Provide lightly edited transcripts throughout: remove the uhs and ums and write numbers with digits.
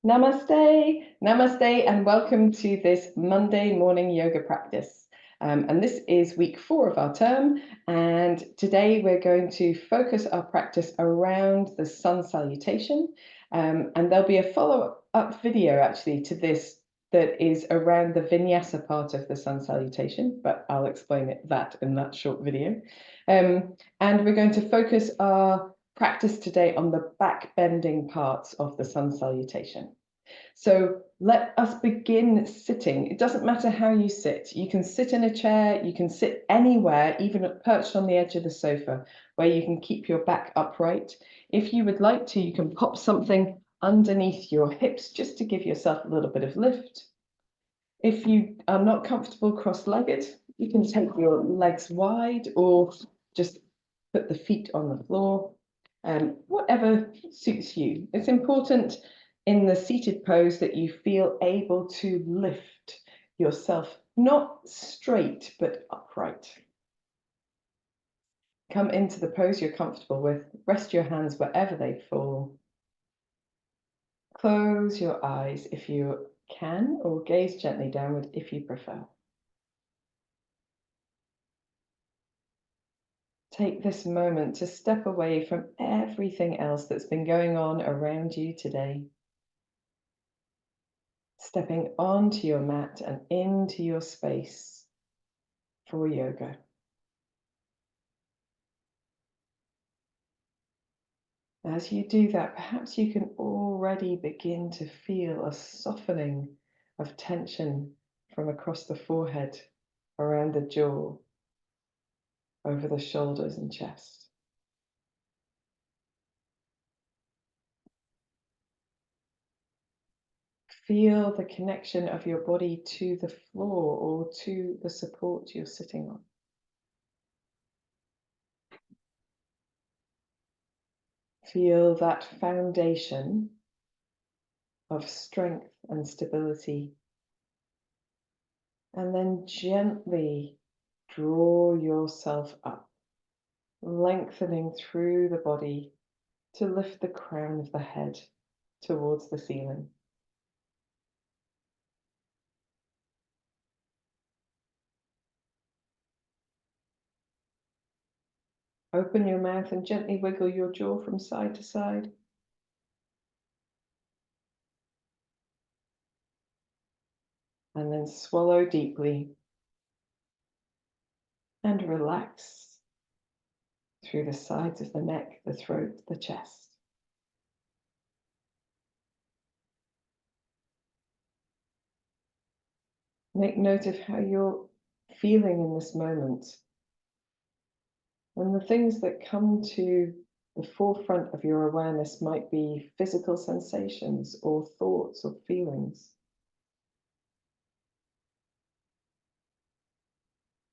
Namaste, namaste, and welcome to this Monday morning yoga practice. And this is week 4 of our term. And today we're going to focus our practice around the Sun Salutation. And there'll be a follow-up video actually to this that is around the vinyasa part of the Sun Salutation, but I'll explain that in that short video. And we're going to focus our practice today on the back bending parts of the Sun Salutation. So let us begin sitting. It doesn't matter how you sit. You can sit in a chair, you can sit anywhere, even perched on the edge of the sofa, where you can keep your back upright. If you would like to, you can pop something underneath your hips just to give yourself a little bit of lift. If you are not comfortable cross-legged, you can take your legs wide or just put the feet on the floor, whatever suits you. It's important in the seated pose that you feel able to lift yourself, not straight, but upright. Come into the pose you're comfortable with. Rest your hands wherever they fall. Close your eyes if you can, or gaze gently downward if you prefer. Take this moment to step away from everything else that's been going on around you today. Stepping onto your mat and into your space for yoga. As you do that, perhaps you can already begin to feel a softening of tension from across the forehead, around the jaw, over the shoulders and chest. Feel the connection of your body to the floor or to the support you're sitting on. Feel that foundation of strength and stability, and then gently draw yourself up, lengthening through the body to lift the crown of the head towards the ceiling. Open your mouth and gently wiggle your jaw from side to side. And then swallow deeply and relax through the sides of the neck, the throat, the chest. Make note of how you're feeling in this moment. And the things that come to the forefront of your awareness might be physical sensations or thoughts or feelings.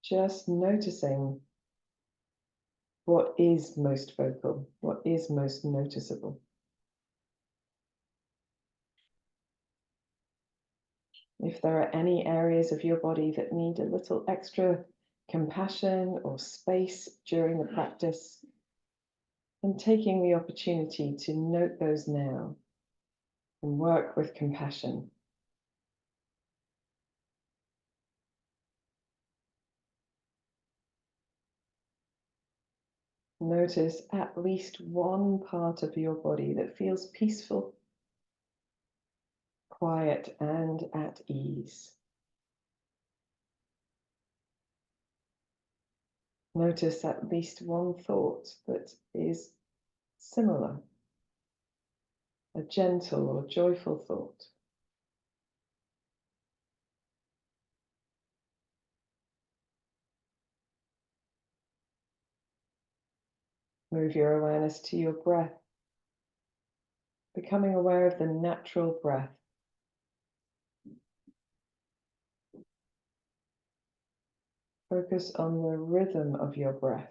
Just noticing what is most vocal, what is most noticeable. If there are any areas of your body that need a little extra compassion or space during the practice, then taking the opportunity to note those now and work with compassion. Notice at least one part of your body that feels peaceful, quiet, and at ease. Notice at least one thought that is similar, a gentle or joyful thought. Move your awareness to your breath, becoming aware of the natural breath. Focus on the rhythm of your breath.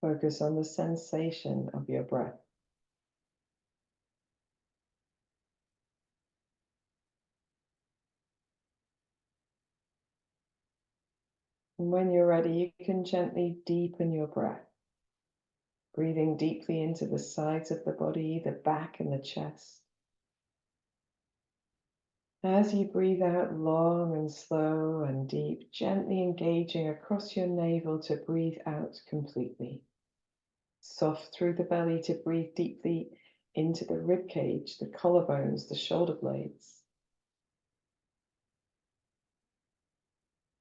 Focus on the sensation of your breath. And when you're ready, you can gently deepen your breath, breathing deeply into the sides of the body, the back and the chest. As you breathe out long and slow and deep, gently engaging across your navel to breathe out completely. Soft through the belly to breathe deeply into the rib cage, the collarbones, the shoulder blades.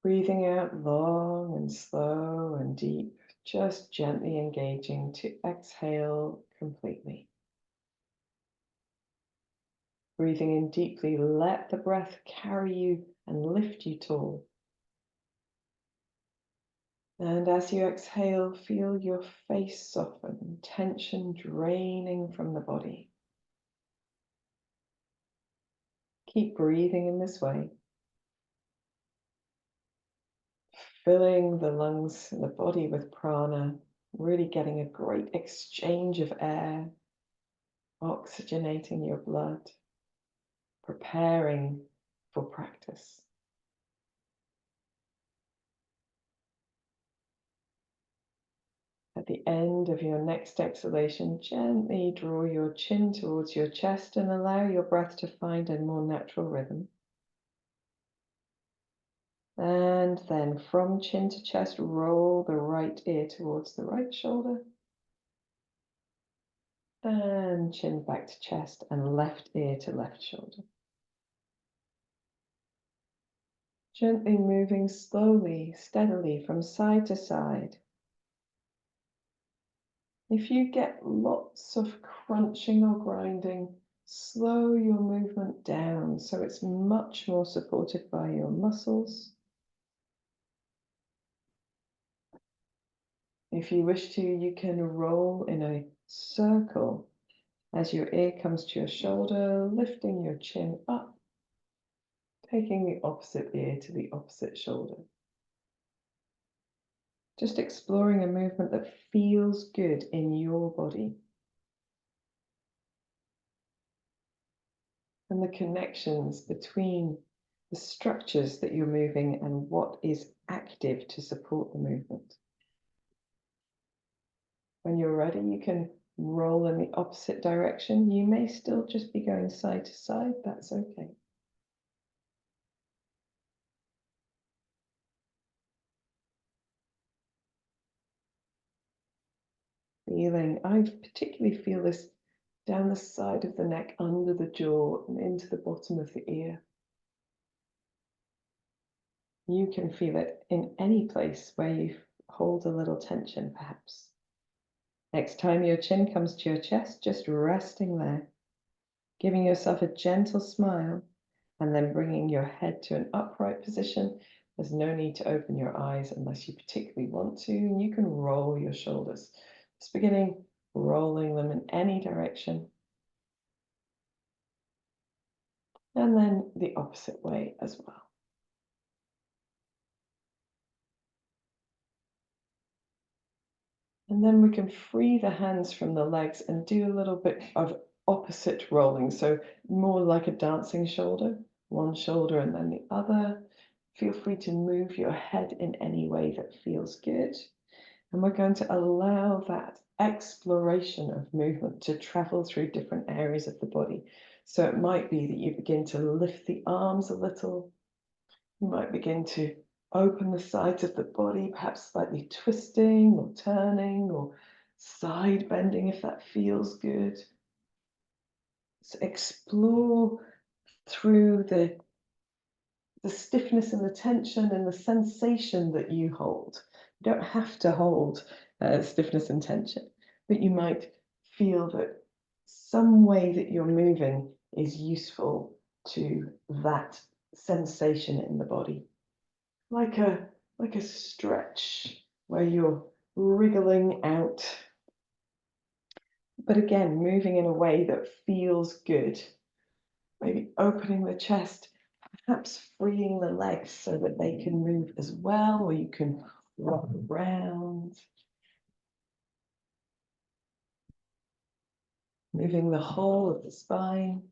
Breathing out long and slow and deep, just gently engaging to exhale completely. Breathing in deeply, let the breath carry you and lift you tall. And as you exhale, feel your face soften, tension draining from the body. Keep breathing in this way, filling the lungs and the body with prana, really getting a great exchange of air, oxygenating your blood, preparing for practice. At the end of your next exhalation, gently draw your chin towards your chest and allow your breath to find a more natural rhythm. And then from chin to chest, roll the right ear towards the right shoulder. And chin back to chest and left ear to left shoulder. Gently moving slowly, steadily from side to side. If you get lots of crunching or grinding, slow your movement down so it's much more supported by your muscles. If you wish to, you can roll in a circle as your ear comes to your shoulder, lifting your chin up, taking the opposite ear to the opposite shoulder. Just exploring a movement that feels good in your body. And the connections between the structures that you're moving and what is active to support the movement. When you're ready, you can roll in the opposite direction. You may still just be going side to side, that's okay. Feeling, I particularly feel this down the side of the neck, under the jaw, and into the bottom of the ear. You can feel it in any place where you hold a little tension, perhaps. Next time your chin comes to your chest, just resting there, giving yourself a gentle smile, and then bringing your head to an upright position. There's no need to open your eyes unless you particularly want to, and you can roll your shoulders. Just beginning rolling them in any direction. And then the opposite way as well. And then we can free the hands from the legs and do a little bit of opposite rolling. So more like a dancing shoulder, one shoulder and then the other. Feel free to move your head in any way that feels good. And we're going to allow that exploration of movement to travel through different areas of the body. So it might be that you begin to lift the arms a little. You might begin to open the sides of the body, perhaps slightly twisting or turning or side bending if that feels good. So explore through the stiffness and the tension and the sensation that you hold. You don't have to hold stiffness and tension, but you might feel that some way that you're moving is useful to that sensation in the body. Like a stretch where you're wriggling out, but again, moving in a way that feels good. Maybe opening the chest, perhaps freeing the legs so that they can move as well, or you can rock around. Moving the whole of the spine.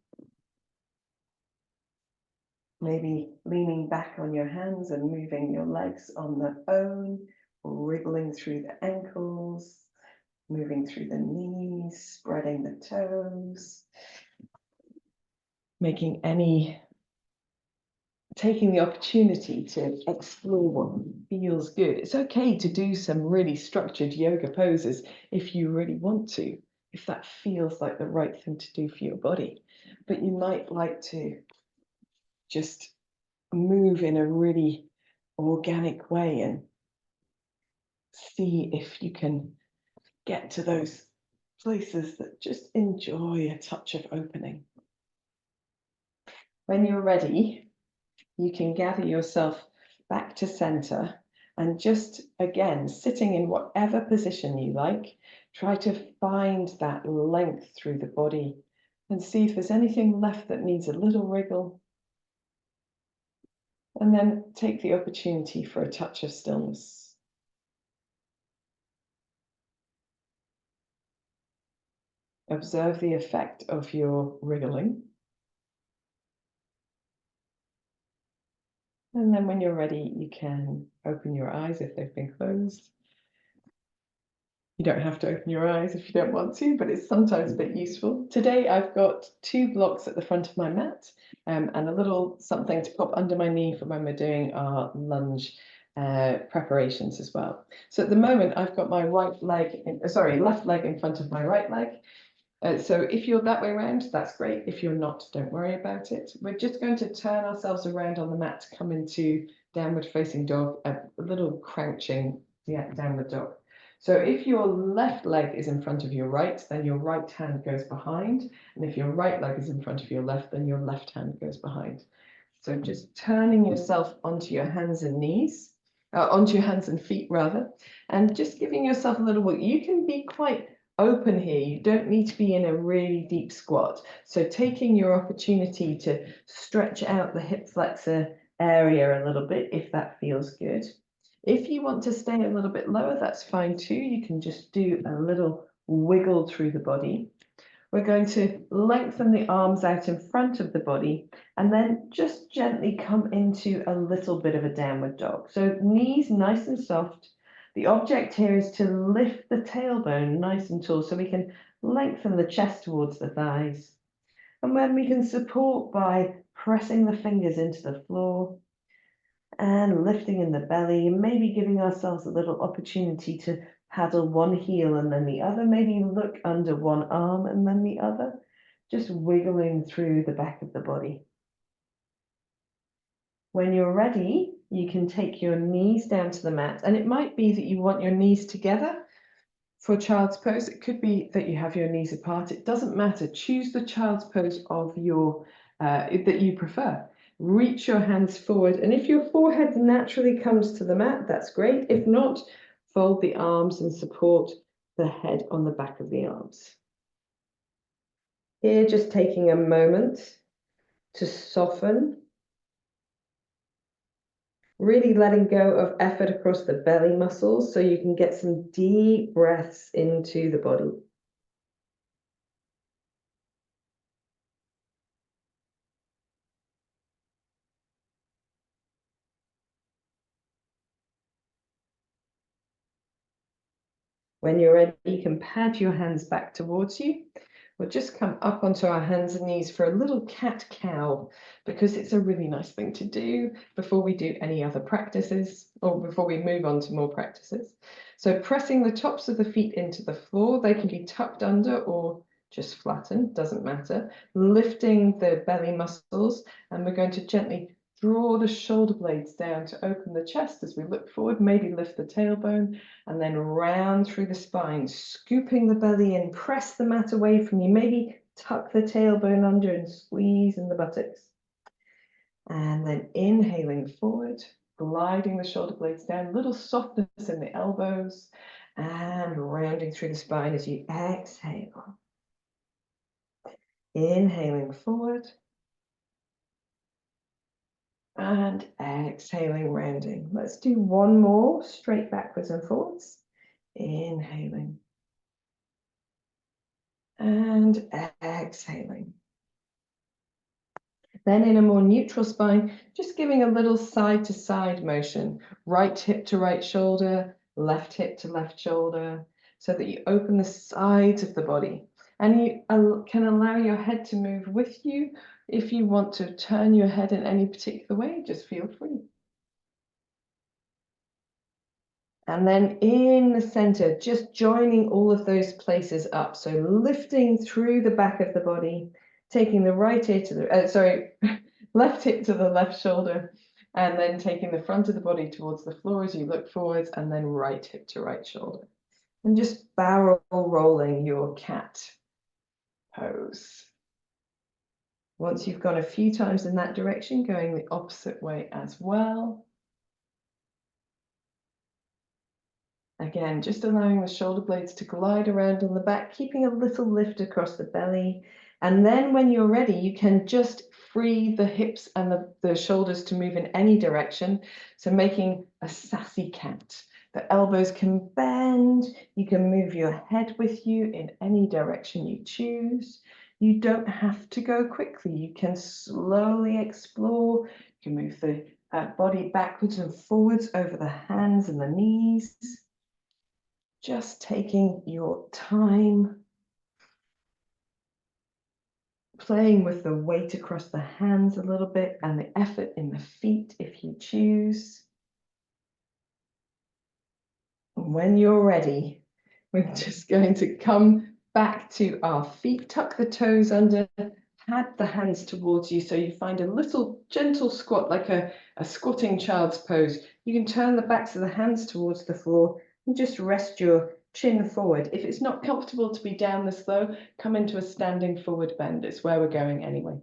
Maybe leaning back on your hands and moving your legs on their own, wriggling through the ankles, moving through the knees, spreading the toes, taking the opportunity to explore what feels good. It's okay to do some really structured yoga poses if you really want to, if that feels like the right thing to do for your body. But you might like to just move in a really organic way and see if you can get to those places that just enjoy a touch of opening. When you're ready, you can gather yourself back to center and just, again, sitting in whatever position you like, try to find that length through the body and see if there's anything left that needs a little wriggle. And then take the opportunity for a touch of stillness. Observe the effect of your wriggling. And then when you're ready, you can open your eyes if they've been closed. You don't have to open your eyes if you don't want to, but it's sometimes a bit useful. Today, I've got 2 blocks at the front of my mat and a little something to pop under my knee for when we're doing our lunge preparations as well. So at the moment, I've got my left leg in front of my right leg. So if you're that way around, that's great. If you're not, don't worry about it. We're just going to turn ourselves around on the mat to come into downward facing dog, a little crouching downward dog. So if your left leg is in front of your right, then your right hand goes behind. And if your right leg is in front of your left, then your left hand goes behind. So just turning yourself onto your hands and knees, onto your hands and feet rather, and just giving yourself a little work. You can be quite open here. You don't need to be in a really deep squat. So taking your opportunity to stretch out the hip flexor area a little bit if that feels good. If you want to stay a little bit lower, that's fine too. You can just do a little wiggle through the body. We're going to lengthen the arms out in front of the body and then just gently come into a little bit of a downward dog. So knees nice and soft. The object here is to lift the tailbone nice and tall so we can lengthen the chest towards the thighs. And then we can support by pressing the fingers into the floor and lifting in the belly, and maybe giving ourselves a little opportunity to paddle one heel and then the other, maybe look under one arm and then the other, just wiggling through the back of the body. When you're ready, you can take your knees down to the mat, and it might be that you want your knees together for child's pose. It could be that you have your knees apart. It doesn't matter. Choose the child's pose of your that you prefer. Reach your hands forward, and if your forehead naturally comes to the mat, that's great. If not, fold the arms and support the head on the back of the arms. Here, just taking a moment to soften, really letting go of effort across the belly muscles so you can get some deep breaths into the body. When you're ready, you can pad your hands back towards you. We'll just come up onto our hands and knees for a little cat-cow, because it's a really nice thing to do before we do any other practices, or before we move on to more practices. So pressing the tops of the feet into the floor, they can be tucked under or just flattened, doesn't matter. Lifting the belly muscles, and we're going to gently draw the shoulder blades down to open the chest as we look forward, maybe lift the tailbone, and then round through the spine, scooping the belly in, press the mat away from you, maybe tuck the tailbone under and squeeze in the buttocks. And then inhaling forward, gliding the shoulder blades down, little softness in the elbows, and rounding through the spine as you exhale. Inhaling forward, and exhaling, rounding. Let's do one more, straight backwards and forwards. Inhaling. And exhaling. Then in a more neutral spine, just giving a little side to side motion, right hip to right shoulder, left hip to left shoulder, so that you open the sides of the body. And you can allow your head to move with you. If you want to turn your head in any particular way, just feel free. And then in the center, just joining all of those places up. So lifting through the back of the body, taking the right ear to the, left hip to the left shoulder, and then taking the front of the body towards the floor as you look forwards, and then right hip to right shoulder. And just barrel rolling your cat pose. Once you've gone a few times in that direction, going the opposite way as well. Again, just allowing the shoulder blades to glide around on the back, keeping a little lift across the belly. And then when you're ready, you can just free the hips and the shoulders to move in any direction. So making a sassy cat. The elbows can bend. You can move your head with you in any direction you choose. You don't have to go quickly. You can slowly explore. You can move the body backwards and forwards over the hands and the knees. Just taking your time, playing with the weight across the hands a little bit and the effort in the feet if you choose. And when you're ready, we're just going to come back to our feet, tuck the toes under, pat the hands towards you so you find a little gentle squat, like a squatting child's pose. You can turn the backs of the hands towards the floor and just rest your chin forward. If it's not comfortable to be down this low, come into a standing forward bend. It's where we're going anyway.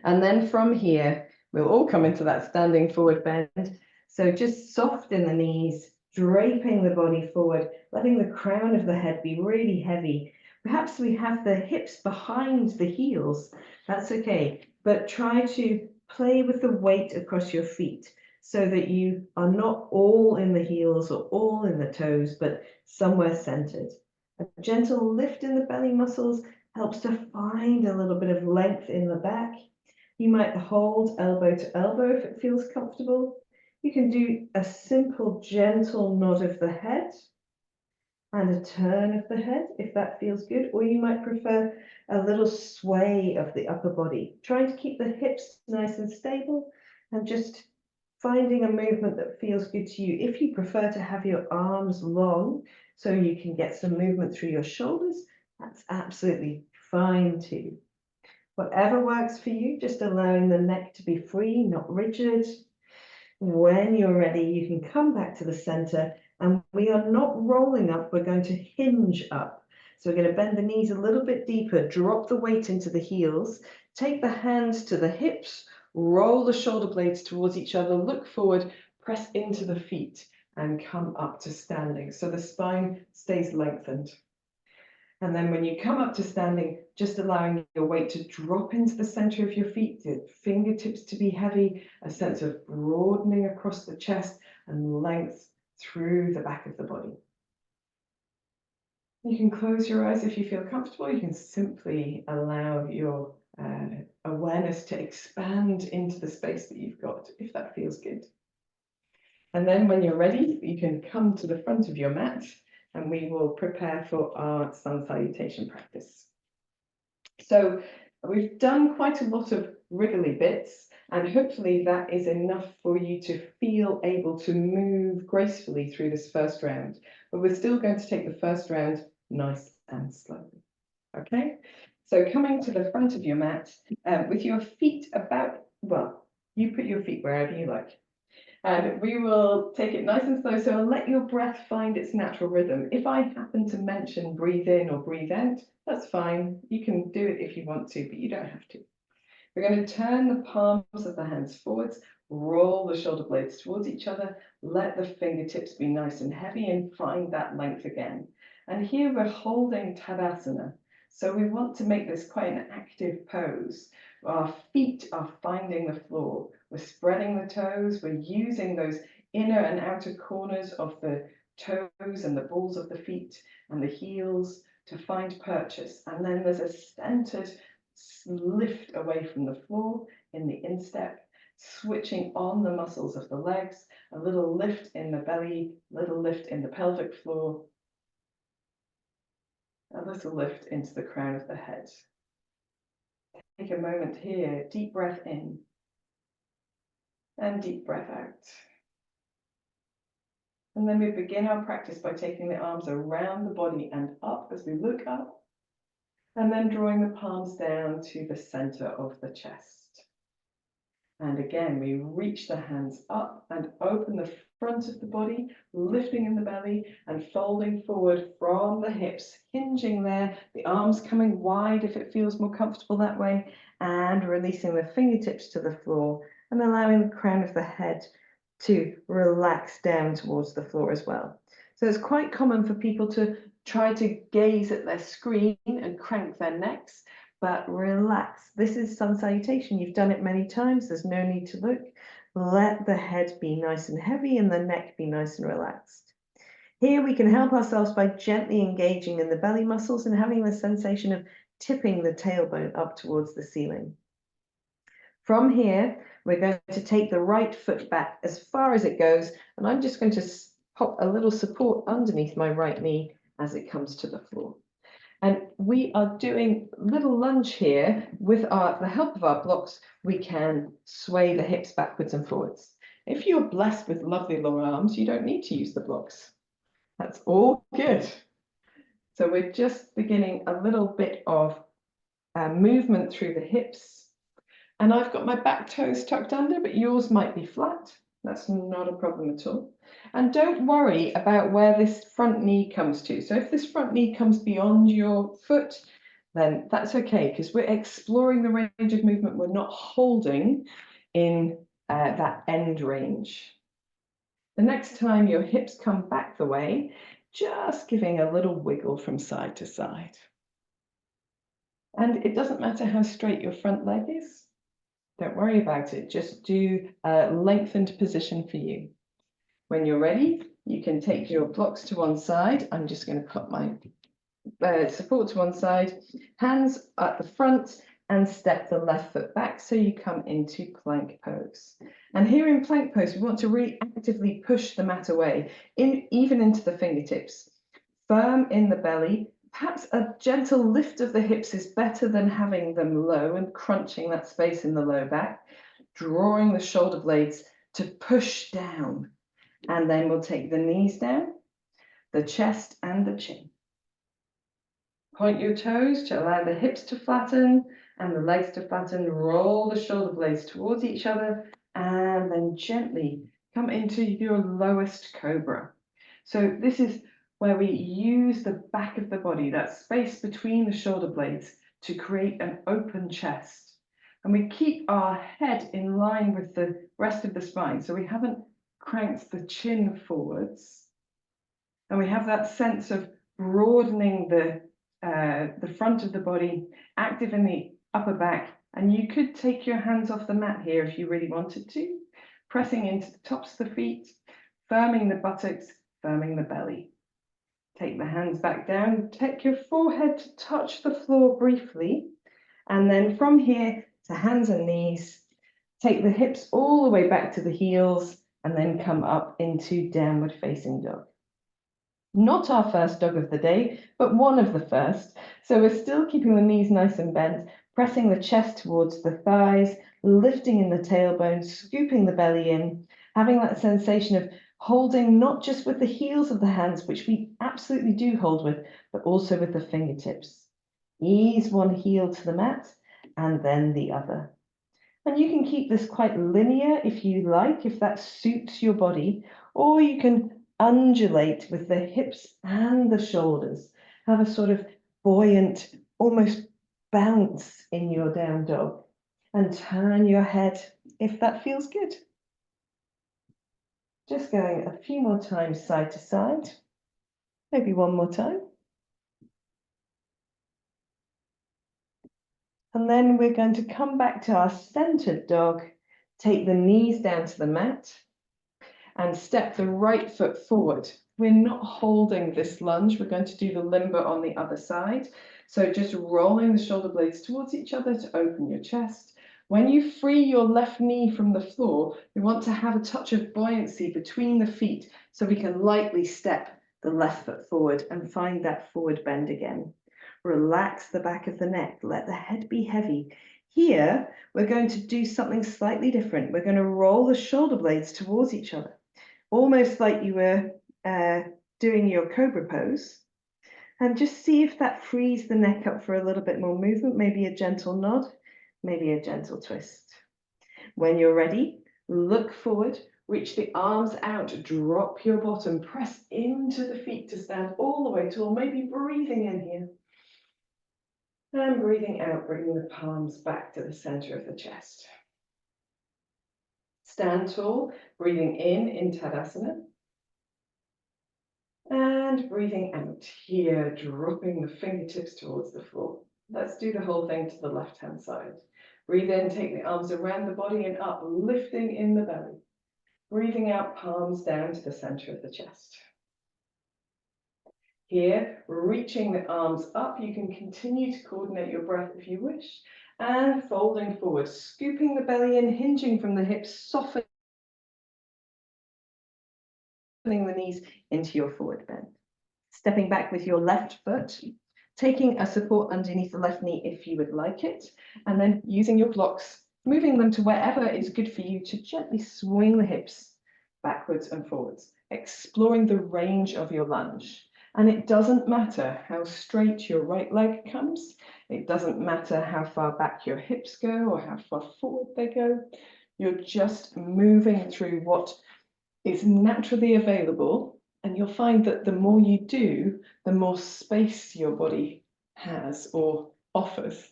And then from here, we'll all come into that standing forward bend. So just soft in the knees, draping the body forward, letting the crown of the head be really heavy. Perhaps we have the hips behind the heels. That's okay. But try to play with the weight across your feet so that you are not all in the heels or all in the toes, but somewhere centered. A gentle lift in the belly muscles helps to find a little bit of length in the back. You might hold elbow to elbow if it feels comfortable. You can do a simple, gentle nod of the head and a turn of the head if that feels good, or you might prefer a little sway of the upper body, trying to keep the hips nice and stable and just finding a movement that feels good to you. If you prefer to have your arms long so you can get some movement through your shoulders, that's absolutely fine too. Whatever works for you, just allowing the neck to be free, not rigid. When you're ready, you can come back to the center, and we are not rolling up, we're going to hinge up. So we're going to bend the knees a little bit deeper, drop the weight into the heels, take the hands to the hips, roll the shoulder blades towards each other, look forward, press into the feet, and come up to standing. So the spine stays lengthened. And then when you come up to standing, just allowing your weight to drop into the center of your feet, the fingertips to be heavy, a sense of broadening across the chest and length through the back of the body. You can close your eyes if you feel comfortable. You can simply allow your awareness to expand into the space that you've got, if that feels good. And then when you're ready, you can come to the front of your mat and we will prepare for our Sun Salutation practice. So we've done quite a lot of wriggly bits, and hopefully that is enough for you to feel able to move gracefully through this first round. But we're still going to take the first round nice and slowly. Okay, so coming to the front of your mat with your feet about, well, you put your feet wherever you like. And we will take it nice and slow, so let your breath find its natural rhythm. If I happen to mention breathe in or breathe out, that's fine. You can do it if you want to, but you don't have to. We're going to turn the palms of the hands forwards, roll the shoulder blades towards each other, let the fingertips be nice and heavy and find that length again. And here we're holding Tadasana. So we want to make this quite an active pose. Our feet are finding the floor. We're spreading the toes. We're using those inner and outer corners of the toes and the balls of the feet and the heels to find purchase. And then there's a centered lift away from the floor in the instep, switching on the muscles of the legs, a little lift in the belly, little lift in the pelvic floor, a little lift into the crown of the head. Take a moment here, deep breath in and deep breath out. And then we begin our practice by taking the arms around the body and up as we look up, and then drawing the palms down to the center of the chest. And again, we reach the hands up and open the front of the body, lifting in the belly and folding forward from the hips, hinging there, the arms coming wide if it feels more comfortable that way, and releasing the fingertips to the floor and allowing the crown of the head to relax down towards the floor as well. So it's quite common for people to try to gaze at their screen and crank their necks, but relax. This is Sun Salutation. You've done it many times. There's no need to look. Let the head be nice and heavy and the neck be nice and relaxed. Here we can help ourselves by gently engaging in the belly muscles and having the sensation of tipping the tailbone up towards the ceiling. From here, we're going to take the right foot back as far as it goes, and I'm just going to pop a little support underneath my right knee as it comes to the floor. And we are doing a little lunge here. With the help of our blocks, we can sway the hips backwards and forwards. If you're blessed with lovely long arms, you don't need to use the blocks. That's all good. So we're just beginning a little bit of movement through the hips. And I've got my back toes tucked under, but yours might be flat. That's not a problem at all. And don't worry about where this front knee comes to. So if this front knee comes beyond your foot, then that's okay, because we're exploring the range of movement. We're not holding in that end range. The next time your hips come back the way, just giving a little wiggle from side to side. And it doesn't matter how straight your front leg is. Don't worry about it. Just do a lengthened position for you. When you're ready, you can take your blocks to one side. I'm just going to put my support to one side, hands at the front, and step the left foot back so you come into plank pose. And here in plank pose, we want to really actively push the mat away, even into the fingertips. Firm in the belly. Perhaps a gentle lift of the hips is better than having them low and crunching that space in the low back, drawing the shoulder blades to push down. And then we'll take the knees down, the chest and the chin. Point your toes to allow the hips to flatten and the legs to flatten. Roll the shoulder blades towards each other and then gently come into your lowest cobra. So this is where we use the back of the body, that space between the shoulder blades, to create an open chest. And we keep our head in line with the rest of the spine. So we haven't cranked the chin forwards. And we have that sense of broadening the front of the body, active in the upper back. And you could take your hands off the mat here if you really wanted to, pressing into the tops of the feet, firming the buttocks, firming the belly. Take the hands back down, take your forehead to touch the floor briefly, and then from here to hands and knees, take the hips all the way back to the heels, and then come up into downward facing dog. Not our first dog of the day, but one of the first. So we're still keeping the knees nice and bent, pressing the chest towards the thighs, lifting in the tailbone, scooping the belly in, having that sensation of holding not just with the heels of the hands, which we absolutely do hold with, but also with the fingertips. Ease one heel to the mat and then the other. And you can keep this quite linear if you like, if that suits your body, or you can undulate with the hips and the shoulders. Have a sort of buoyant, almost bounce in your down dog, and turn your head if that feels good. Just going a few more times side to side, maybe one more time. And then we're going to come back to our centered dog, take the knees down to the mat, and step the right foot forward. We're not holding this lunge. We're going to do the limber on the other side. So just rolling the shoulder blades towards each other to open your chest. When you free your left knee from the floor, we want to have a touch of buoyancy between the feet so we can lightly step the left foot forward and find that forward bend again. Relax the back of the neck, let the head be heavy. Here, we're going to do something slightly different. We're going to roll the shoulder blades towards each other, almost like you were doing your cobra pose. And just see if that frees the neck up for a little bit more movement, maybe a gentle nod, maybe a gentle twist. When you're ready, look forward, reach the arms out, drop your bottom, press into the feet to stand all the way tall, maybe breathing in here. And breathing out, bringing the palms back to the center of the chest. Stand tall, breathing in Tadasana. And breathing out here, dropping the fingertips towards the floor. Let's do the whole thing to the left-hand side. Breathe in, take the arms around the body and up, lifting in the belly. Breathing out, palms down to the center of the chest. Here, reaching the arms up, you can continue to coordinate your breath if you wish, and folding forward, scooping the belly in, hinging from the hips, softening the knees into your forward bend. Stepping back with your left foot, taking a support underneath the left knee if you would like it, and then using your blocks, moving them to wherever is good for you to gently swing the hips backwards and forwards, exploring the range of your lunge. And it doesn't matter how straight your right leg comes. It doesn't matter how far back your hips go or how far forward they go. You're just moving through what is naturally available. And you'll find that the more you do, the more space your body has or offers.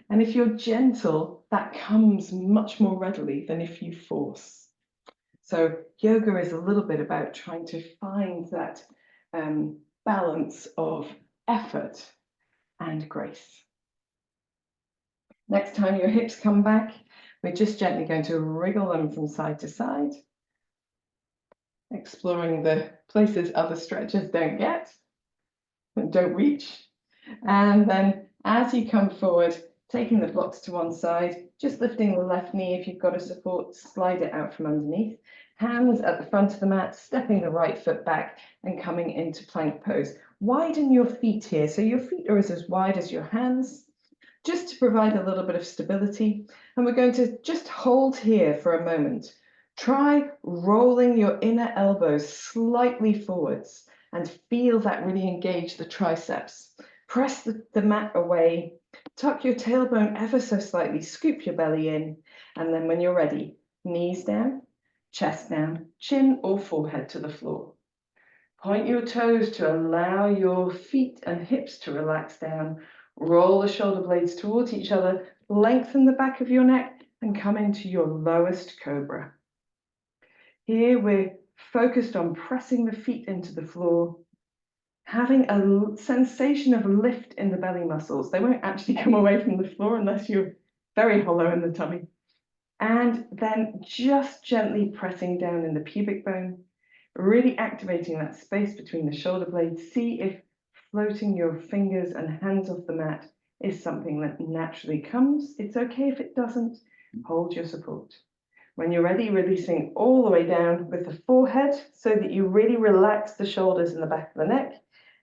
And if you're gentle, that comes much more readily than if you force. So yoga is a little bit about trying to find that balance of effort and grace. Next time your hips come back, we're just gently going to wriggle them from side to side, exploring the places other stretches don't get, don't reach. And then as you come forward, taking the blocks to one side, just lifting the left knee. If you've got a support, slide it out from underneath. Hands at the front of the mat, stepping the right foot back and coming into plank pose. Widen your feet here. So your feet are as wide as your hands, just to provide a little bit of stability. And we're going to just hold here for a moment. Try rolling your inner elbows slightly forwards and feel that really engage the triceps. Press the mat away, tuck your tailbone ever so slightly, scoop your belly in, and then when you're ready, knees down, chest down, chin or forehead to the floor. Point your toes to allow your feet and hips to relax down. Roll the shoulder blades towards each other, lengthen the back of your neck, and come into your lowest cobra. Here we're focused on pressing the feet into the floor, having a sensation of lift in the belly muscles. They won't actually come away from the floor unless you're very hollow in the tummy. And then just gently pressing down in the pubic bone, really activating that space between the shoulder blades. See if floating your fingers and hands off the mat is something that naturally comes. It's okay if it doesn't. Hold your support. When you're ready, releasing all the way down with the forehead so that you really relax the shoulders and the back of the neck.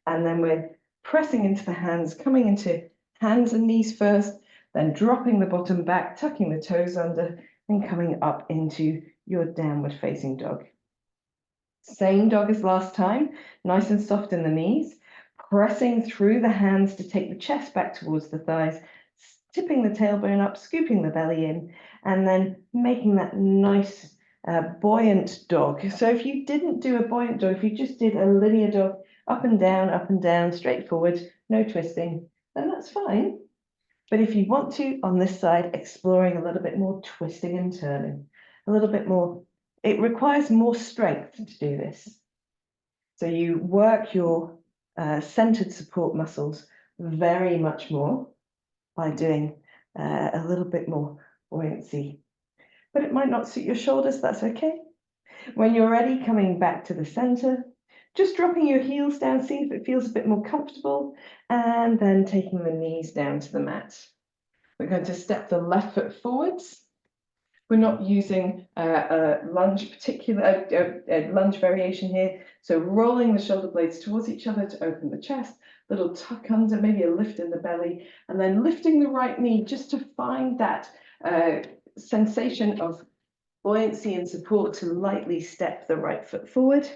And then we're pressing into the hands, coming into hands and knees first, then dropping the bottom back, tucking the toes under, and coming up into your downward facing dog. Same dog as last time, nice and soft in the knees, pressing through the hands to take the chest back towards the thighs, tipping the tailbone up, scooping the belly in, and then making that nice buoyant dog. So if you didn't do a buoyant dog, if you just did a linear dog, up and down, straight forward, no twisting, then that's fine. But if you want to, on this side, exploring a little bit more twisting and turning, a little bit more, it requires more strength to do this. So you work your centered support muscles very much more by doing a little bit more buoyancy. But it might not suit your shoulders, that's okay. When you're ready, coming back to the center, Just dropping your heels down, see if it feels a bit more comfortable, and then taking the knees down to the mat. We're going to step the left foot forwards. We're not using a lunge lunge variation here. So rolling the shoulder blades towards each other to open the chest, little tuck under, maybe a lift in the belly, and then lifting the right knee just to find that sensation of buoyancy and support to lightly step the right foot forward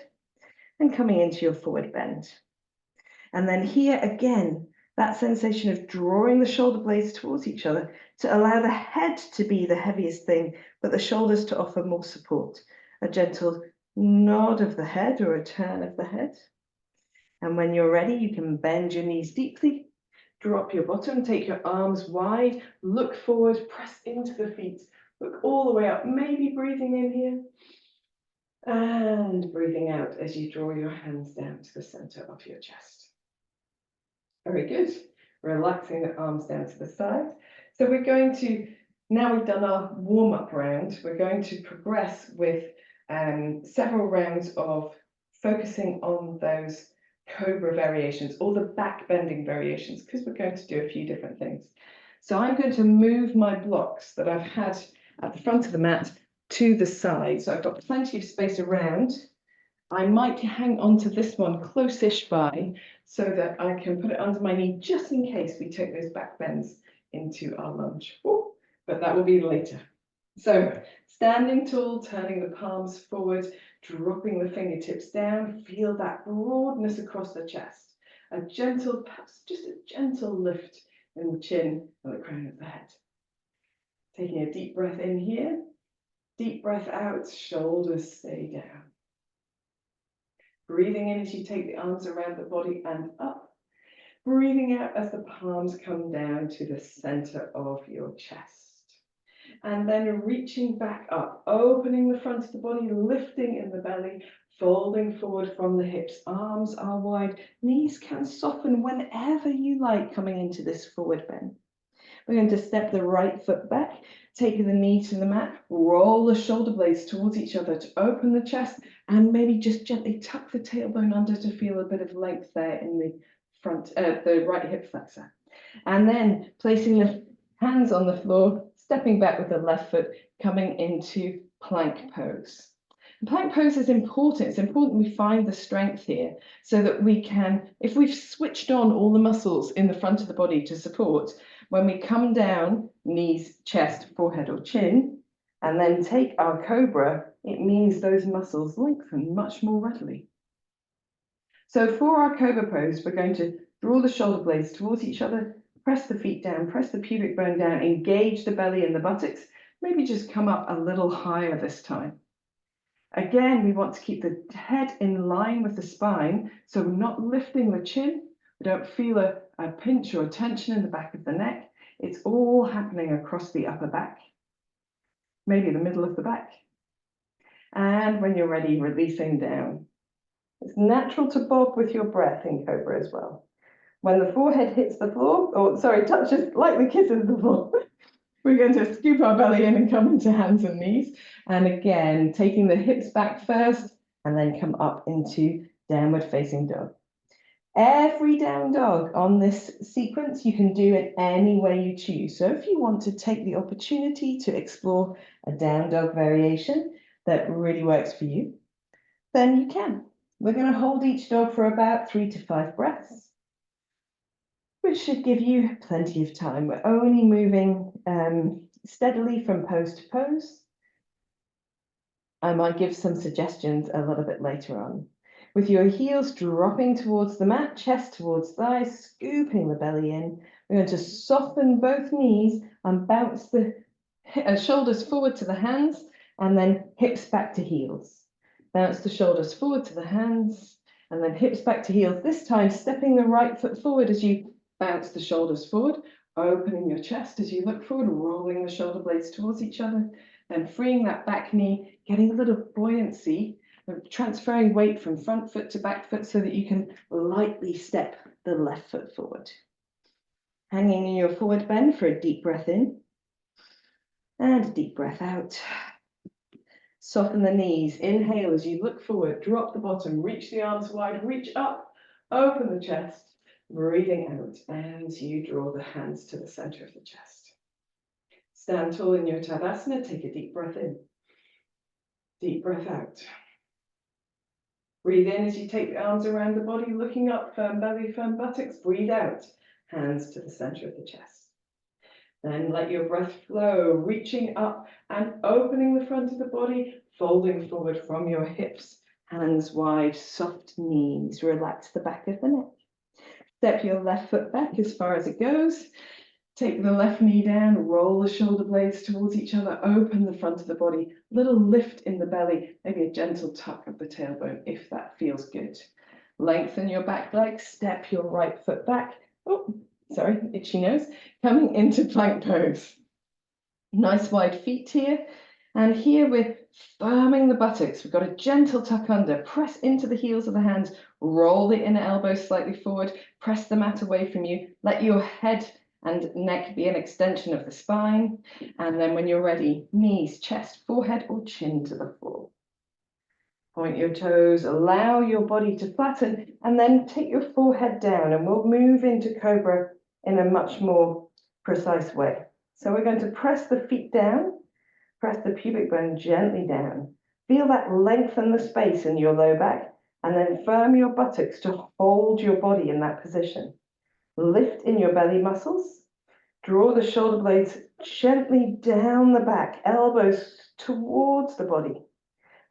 and coming into your forward bend. And then here again, that sensation of drawing the shoulder blades towards each other to allow the head to be the heaviest thing, but the shoulders to offer more support. A gentle nod of the head or a turn of the head. And when you're ready, you can bend your knees deeply, drop your bottom, take your arms wide, look forward, press into the feet, look all the way up, maybe breathing in here. And breathing out as you draw your hands down to the center of your chest. Very good. Relaxing the arms down to the side. So we're going to, now we've done our warm-up round, we're going to progress with several rounds of focusing on those cobra variations or the back bending variations, because we're going to do a few different things. So I'm going to move my blocks that I've had at the front of the mat to the side. So I've got plenty of space around. I might hang on to this one close-ish by so that I can put it under my knee just in case we take those back bends into our lunge. Ooh, but that will be later. So standing tall, turning the palms forward, dropping the fingertips down, feel that broadness across the chest. A gentle, perhaps just a gentle lift in the chin and the crown of the head. Taking a deep breath in here, deep breath out, shoulders stay down. Breathing in as you take the arms around the body and up. Breathing out as the palms come down to the center of your chest. And then reaching back up, opening the front of the body, lifting in the belly, folding forward from the hips. Arms are wide, knees can soften whenever you like coming into this forward bend. We're going to step the right foot back, taking the knee to the mat, roll the shoulder blades towards each other to open the chest, and maybe just gently tuck the tailbone under to feel a bit of length there in the front, the right hip flexor. And then placing the hands on the floor, stepping back with the left foot, coming into plank pose. Plank pose is important. It's important we find the strength here so that we can, if we've switched on all the muscles in the front of the body to support, when we come down, knees, chest, forehead or chin, and then take our cobra, it means those muscles lengthen much more readily. So for our cobra pose, we're going to draw the shoulder blades towards each other, press the feet down, press the pubic bone down, engage the belly and the buttocks, maybe just come up a little higher this time. Again, we want to keep the head in line with the spine, so we're not lifting the chin. We don't feel a pinch or a tension in the back of the neck. It's all happening across the upper back, maybe the middle of the back. And when you're ready, releasing down. It's natural to bob with your breath in cobra as well. When the forehead hits the floor, or sorry, touches, lightly kisses the floor, we're going to scoop our belly in and come into hands and knees. And again, taking the hips back first and then come up into downward facing dog. Every down dog on this sequence you can do in any way you choose. So if you want to take the opportunity to explore a down dog variation that really works for you, then you can. We're going to hold each dog for about 3 to 5 breaths, which should give you plenty of time. We're only moving steadily from pose to pose. I might give some suggestions a little bit later on. With your heels dropping towards the mat, chest towards thighs, scooping the belly in, we're going to soften both knees and bounce the shoulders forward to the hands and then hips back to heels. Bounce the shoulders forward to the hands and then hips back to heels. This time, stepping the right foot forward as you bounce the shoulders forward, opening your chest as you look forward, rolling the shoulder blades towards each other, then freeing that back knee, getting a little buoyancy, transferring weight from front foot to back foot so that you can lightly step the left foot forward. Hanging in your forward bend for a deep breath in and a deep breath out. Soften the knees. Inhale as you look forward, drop the bottom, reach the arms wide, reach up, open the chest, breathing out as you draw the hands to the center of the chest. Stand tall in your Tadasana, take a deep breath in, deep breath out. Breathe in as you take the arms around the body, looking up, firm belly, firm buttocks, breathe out, hands to the center of the chest. Then let your breath flow, reaching up and opening the front of the body, folding forward from your hips, hands wide, soft knees, relax the back of the neck. Step your left foot back as far as it goes. Take the left knee down, roll the shoulder blades towards each other, open the front of the body, little lift in the belly, maybe a gentle tuck of the tailbone if that feels good. Lengthen your back leg, step your right foot back. Oh, sorry, itchy nose. Coming into plank pose. Nice wide feet here. And here we're firming the buttocks. We've got a gentle tuck under. Press into the heels of the hands. Roll the inner elbows slightly forward. Press the mat away from you. Let your head and neck be an extension of the spine. And then when you're ready, knees, chest, forehead, or chin to the floor. Point your toes, allow your body to flatten, and then take your forehead down, and we'll move into Cobra in a much more precise way. So we're going to press the feet down, press the pubic bone gently down. Feel that lengthen the space in your low back, and then firm your buttocks to hold your body in that position. Lift in your belly muscles. Draw the shoulder blades gently down the back, elbows towards the body.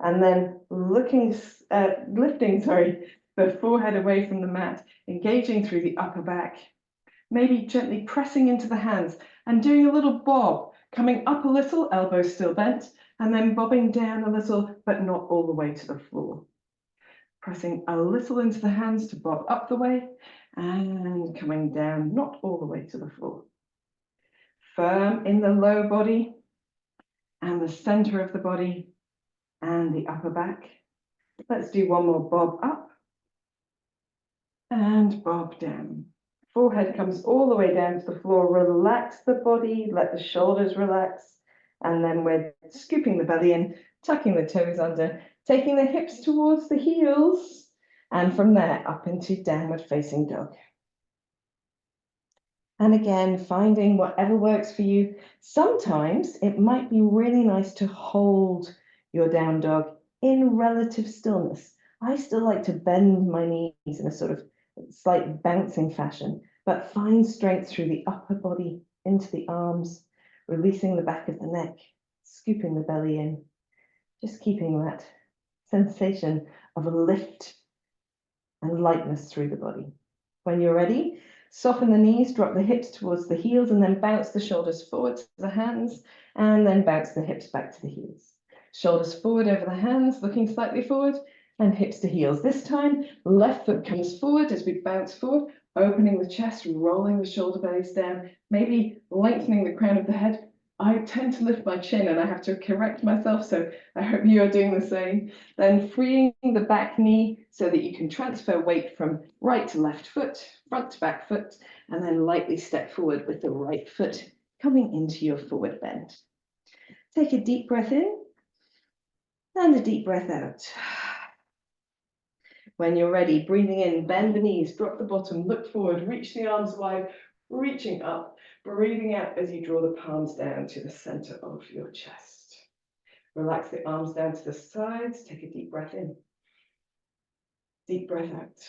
And then lifting the forehead away from the mat, engaging through the upper back. Maybe gently pressing into the hands and doing a little bob, coming up a little, elbows still bent, and then bobbing down a little, but not all the way to the floor. Pressing a little into the hands to bob up the way, and coming down, not all the way to the floor. Firm in the low body, and the center of the body, and the upper back. Let's do one more bob up and bob down. Forehead comes all the way down to the floor. Relax the body, let the shoulders relax. And then we're scooping the belly in, tucking the toes under, taking the hips towards the heels. And from there up into downward facing dog. And again, finding whatever works for you. Sometimes it might be really nice to hold your down dog in relative stillness. I still like to bend my knees in a sort of slight bouncing fashion, but find strength through the upper body into the arms, releasing the back of the neck, scooping the belly in, just keeping that sensation of a lift and lightness through the body. When you're ready, soften the knees, drop the hips towards the heels, and then bounce the shoulders forward to the hands, and then bounce the hips back to the heels. Shoulders forward over the hands, looking slightly forward, and hips to heels. This time, left foot comes forward as we bounce forward, opening the chest, rolling the shoulder blades down, maybe lengthening the crown of the head. I tend to lift my chin and I have to correct myself, so I hope you are doing the same. Then freeing the back knee so that you can transfer weight from right to left foot, front to back foot, and then lightly step forward with the right foot coming into your forward bend. Take a deep breath in and a deep breath out. When you're ready, breathing in, bend the knees, drop the bottom, look forward, reach the arms wide, reaching up, breathing out as you draw the palms down to the center of your chest. Relax the arms down to the sides, take a deep breath in. Deep breath out.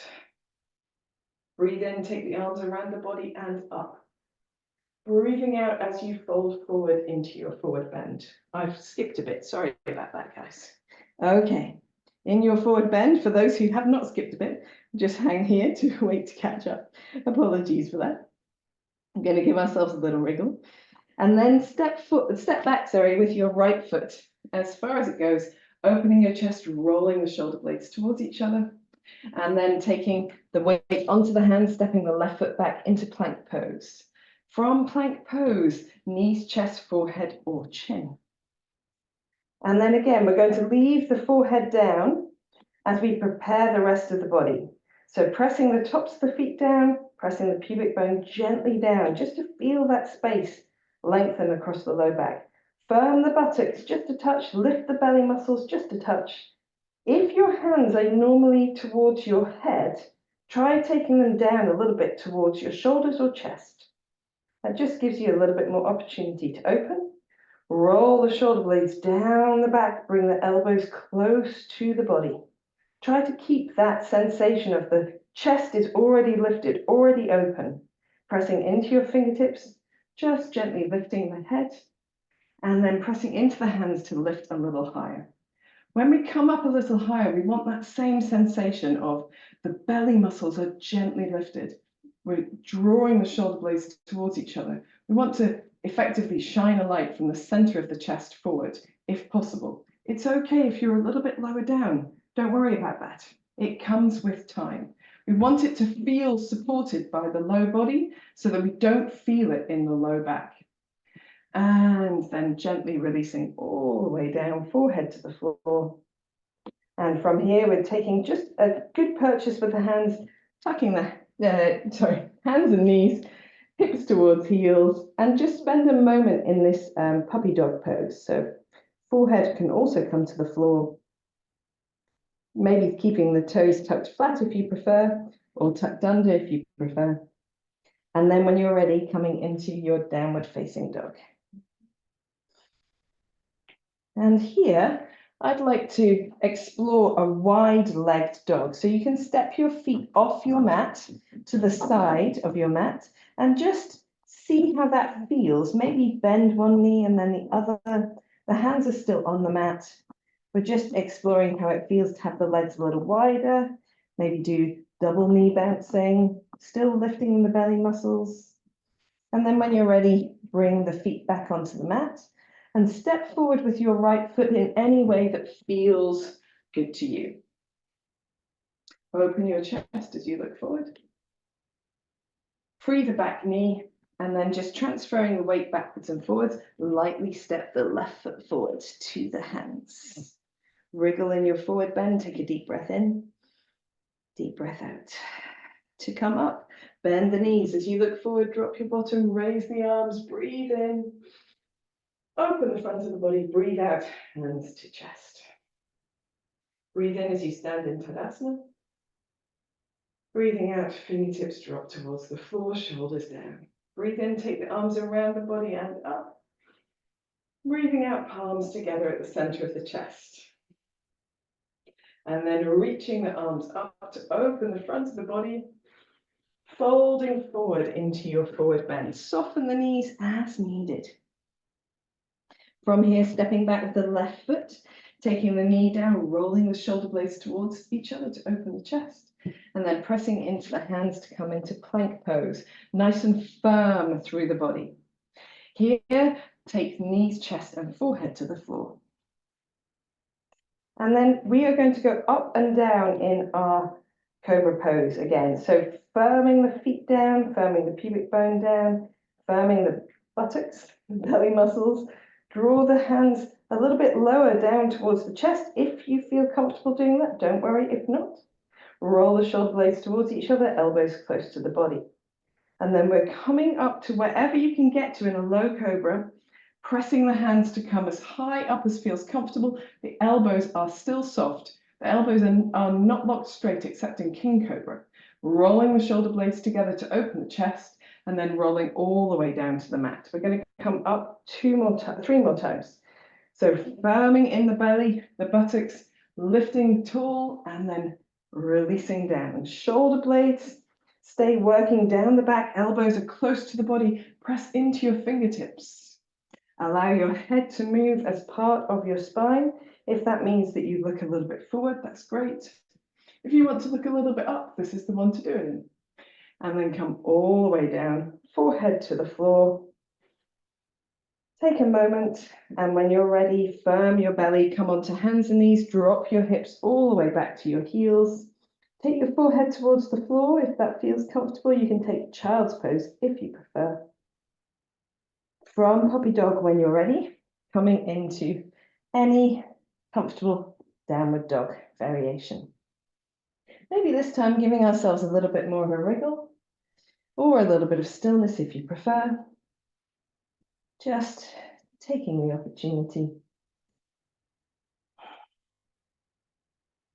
Breathe in, take the arms around the body and up. Breathing out as you fold forward into your forward bend. I've skipped a bit, sorry about that, guys. Okay. In your forward bend, for those who have not skipped a bit, just hang here to wait to catch up. Apologies for that. I'm going to give ourselves a little wriggle. And then step back, with your right foot as far as it goes, opening your chest, rolling the shoulder blades towards each other. And then taking the weight onto the hands, stepping the left foot back into plank pose. From plank pose, knees, chest, forehead, or chin. And then again, we're going to leave the forehead down as we prepare the rest of the body. So pressing the tops of the feet down, pressing the pubic bone gently down, just to feel that space lengthen across the low back. Firm the buttocks just a touch, lift the belly muscles just a touch. If your hands are normally towards your head, try taking them down a little bit towards your shoulders or chest. That just gives you a little bit more opportunity to open. Roll the shoulder blades down the back, bring the elbows close to the body. Try to keep that sensation of the chest is already lifted, already open. Pressing into your fingertips, just gently lifting the head, and then pressing into the hands to lift a little higher. When we come up a little higher, we want that same sensation of the belly muscles are gently lifted. We're drawing the shoulder blades towards each other. We want to effectively shine a light from the center of the chest forward, if possible. It's okay if you're a little bit lower down. Don't worry about that. It comes with time. We want it to feel supported by the low body so that we don't feel it in the low back. And then gently releasing all the way down, forehead to the floor. And from here, we're taking just a good purchase with the hands, tucking the hands and knees, hips towards heels, and just spend a moment in this puppy dog pose. So forehead can also come to the floor, maybe keeping the toes tucked flat if you prefer, or tucked under if you prefer. And then when you're ready, coming into your downward facing dog. And here, I'd like to explore a wide-legged dog. So you can step your feet off your mat to the side of your mat and just see how that feels. Maybe bend one knee and then the other. The hands are still on the mat. We're just exploring how it feels to have the legs a little wider. Maybe do double knee bouncing, still lifting the belly muscles. And then when you're ready, bring the feet back onto the mat. And step forward with your right foot in any way that feels good to you. Open your chest as you look forward. Free the back knee, and then just transferring the weight backwards and forwards, lightly step the left foot forward to the hands. Wriggle in your forward bend, take a deep breath in, deep breath out. To come up, bend the knees as you look forward, drop your bottom, raise the arms, breathe in. Open the front of the body, breathe out, hands to chest. Breathe in as you stand in Tadasana. Breathing out, fingertips drop towards the floor, shoulders down. Breathe in, take the arms around the body and up. Breathing out, palms together at the center of the chest. And then reaching the arms up to open the front of the body, folding forward into your forward bend. Soften the knees as needed. From here, stepping back with the left foot, taking the knee down, rolling the shoulder blades towards each other to open the chest, and then pressing into the hands to come into plank pose, nice and firm through the body. Here, take knees, chest, and forehead to the floor. And then we are going to go up and down in our cobra pose again. So firming the feet down, firming the pubic bone down, firming the buttocks, belly muscles. Draw the hands a little bit lower down towards the chest if you feel comfortable doing that. Don't worry if not. Roll the shoulder blades towards each other, elbows close to the body. And then we're coming up to wherever you can get to in a low cobra, pressing the hands to come as high up as feels comfortable. The elbows are still soft. The elbows are not locked straight except in king cobra. Rolling the shoulder blades together to open the chest, and then rolling all the way down to the mat. We're going to come up three more times. So firming in the belly, the buttocks, lifting tall, and then releasing down. Shoulder blades stay working down the back, elbows are close to the body, press into your fingertips. Allow your head to move as part of your spine. If that means that you look a little bit forward, that's great. If you want to look a little bit up, this is the one to do it in. And then come all the way down, forehead to the floor. Take a moment, and when you're ready, firm your belly, come onto hands and knees, drop your hips all the way back to your heels. Take your forehead towards the floor. If that feels comfortable, you can take child's pose if you prefer. From puppy dog, when you're ready, coming into any comfortable downward dog variation. Maybe this time giving ourselves a little bit more of a wriggle or a little bit of stillness if you prefer. Just taking the opportunity.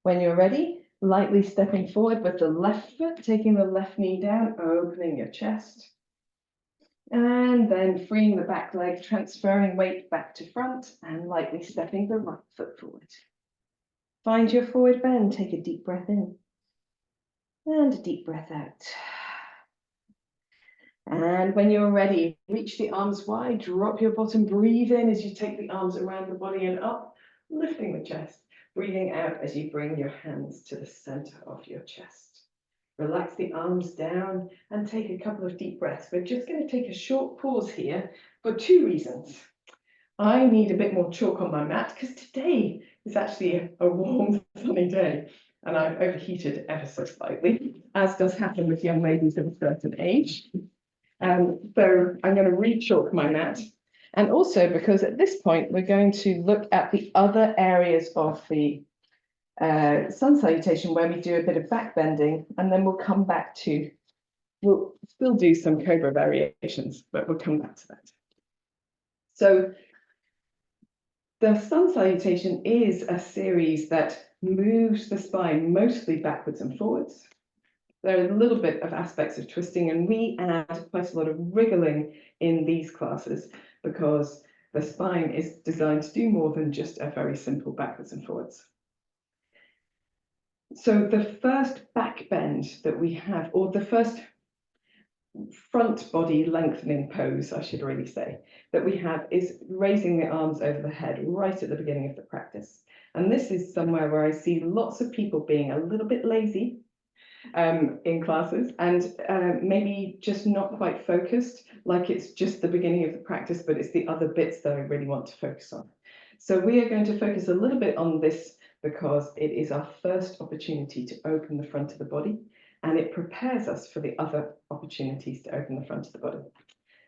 When you're ready, lightly stepping forward with the left foot, taking the left knee down, opening your chest. And then freeing the back leg, transferring weight back to front and lightly stepping the right foot forward. Find your forward bend, take a deep breath in and a deep breath out. And when you're ready, reach the arms wide, drop your bottom, breathe in as you take the arms around the body and up, lifting the chest, breathing out as you bring your hands to the center of your chest. Relax the arms down and take a couple of deep breaths. We're just going to take a short pause here for two reasons. I need a bit more chalk on my mat because today is actually a warm, sunny day and I've overheated ever so slightly, as does happen with young ladies of a certain age. So I'm going to re-chalk my mat. And also because at this point, we're going to look at the other areas of the sun salutation where we do a bit of back bending, and then we'll come back to, we'll still do some cobra variations, but we'll come back to that. So the sun salutation is a series that moves the spine mostly backwards and forwards. There are a little bit of aspects of twisting, and we add quite a lot of wriggling in these classes because the spine is designed to do more than just a very simple backwards and forwards. So the first back bend that we have, or the first front body lengthening pose, I should really say, that we have is raising the arms over the head right at the beginning of the practice. And this is somewhere where I see lots of people being a little bit lazy in classes and maybe just not quite focused, like it's just the beginning of the practice, but it's the other bits that I really want to focus on. So we are going to focus a little bit on this because it is our first opportunity to open the front of the body, and it prepares us for the other opportunities to open the front of the body.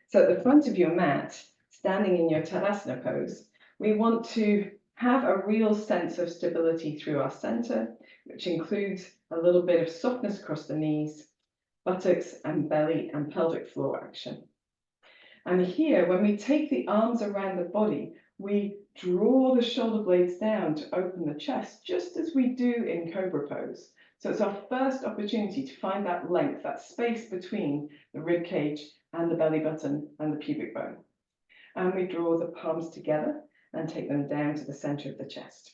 So at the front of your mat, standing in your Tadasana pose, we want to have a real sense of stability through our center, which includes a little bit of softness across the knees, buttocks and belly and pelvic floor action. And here, when we take the arms around the body, we draw the shoulder blades down to open the chest, just as we do in Cobra pose. So it's our first opportunity to find that length, that space between the rib cage and the belly button and the pubic bone. And we draw the palms together and take them down to the center of the chest.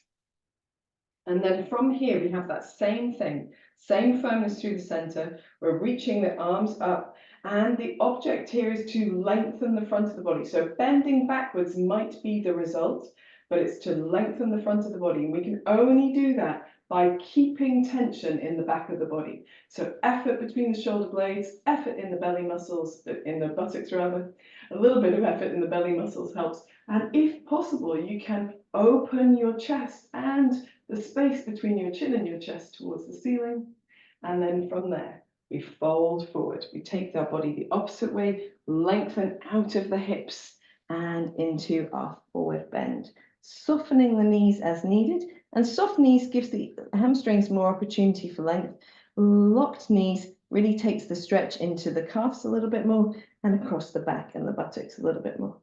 And then from here, we have that same thing, same firmness through the center. We're reaching the arms up, and the object here is to lengthen the front of the body. So bending backwards might be the result, but it's to lengthen the front of the body. And we can only do that by keeping tension in the back of the body. So effort between the shoulder blades, effort in the belly muscles, in the buttocks rather, a little bit of effort in the belly muscles helps. And if possible, you can open your chest and the space between your chin and your chest towards the ceiling. And then from there, we fold forward. We take our body the opposite way, lengthen out of the hips and into our forward bend, softening the knees as needed. And soft knees gives the hamstrings more opportunity for length. Locked knees really takes the stretch into the calves a little bit more and across the back and the buttocks a little bit more.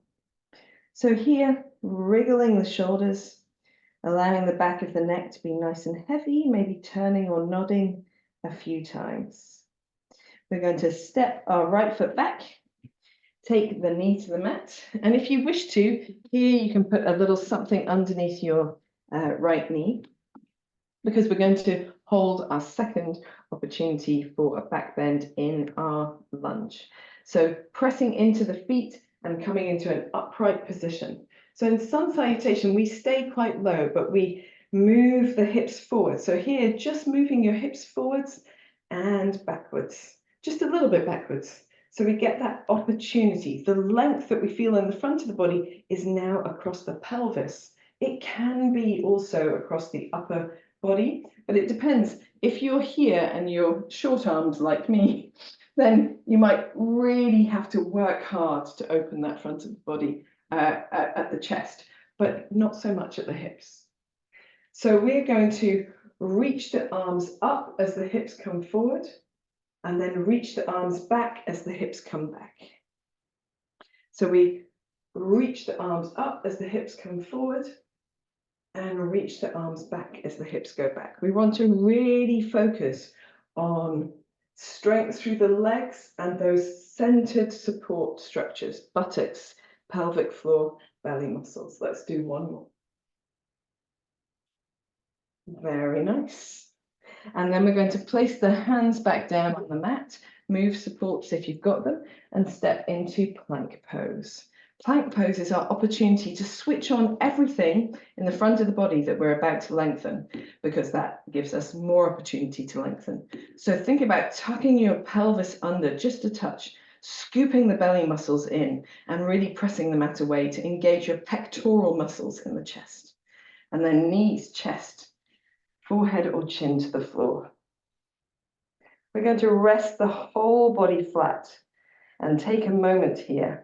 So here, wriggling the shoulders, allowing the back of the neck to be nice and heavy, maybe turning or nodding a few times. We're going to step our right foot back, take the knee to the mat, and if you wish to, here you can put a little something underneath your right knee, because we're going to hold our second opportunity for a back bend in our lunge. So pressing into the feet and coming into an upright position. So in sun salutation, we stay quite low, but we move the hips forward. So here, just moving your hips forwards and backwards, just a little bit backwards. So we get that opportunity. The length that we feel in the front of the body is now across the pelvis. It can be also across the upper body, but it depends. If you're here and you're short armed like me, then you might really have to work hard to open that front of the body at the chest, but not so much at the hips. So we're going to reach the arms up as the hips come forward, and then reach the arms back as the hips come back. So we Reach the arms up as the hips come forward and reach the arms back as the hips go back. We want to really focus on strength through the legs and those centered support structures, buttocks, pelvic floor, belly muscles. Let's do one more. Very nice. And then we're going to place the hands back down on the mat, move supports if you've got them, and step into plank pose. Plank pose is our opportunity to switch on everything in the front of the body that we're about to lengthen, because that gives us more opportunity to lengthen. So think about tucking your pelvis under just a touch, scooping the belly muscles in, and really pressing the mat away to engage your pectoral muscles in the chest. And then knees, chest, forehead or chin to the floor. We're going to rest the whole body flat and take a moment here.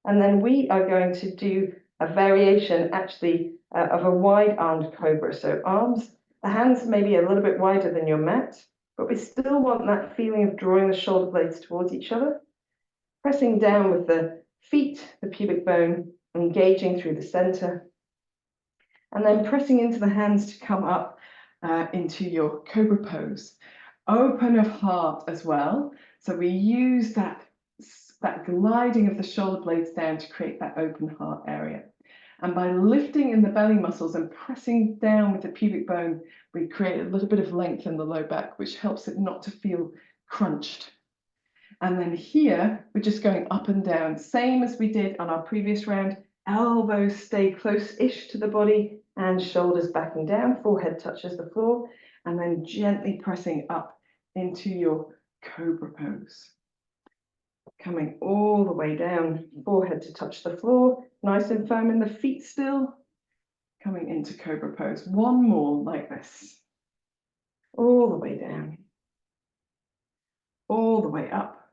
And then we are going to do a variation actually of a wide-armed cobra. So arms, the hands may be a little bit wider than your mat, but we still want that feeling of drawing the shoulder blades towards each other, pressing down with the feet, the pubic bone, engaging through the center, and then pressing into the hands to come up into your cobra pose. Open of heart as well. So we use that gliding of the shoulder blades down to create that open heart area. And by lifting in the belly muscles and pressing down with the pubic bone, we create a little bit of length in the low back, which helps it not to feel crunched. And then here, we're just going up and down, same as we did on our previous round. Elbows stay close-ish to the body and shoulders backing down, forehead touches the floor, and then gently pressing up into your cobra pose. Coming all the way down, forehead to touch the floor, nice and firm in the feet still. Coming into cobra pose. One more like this. All the way down. All the way up.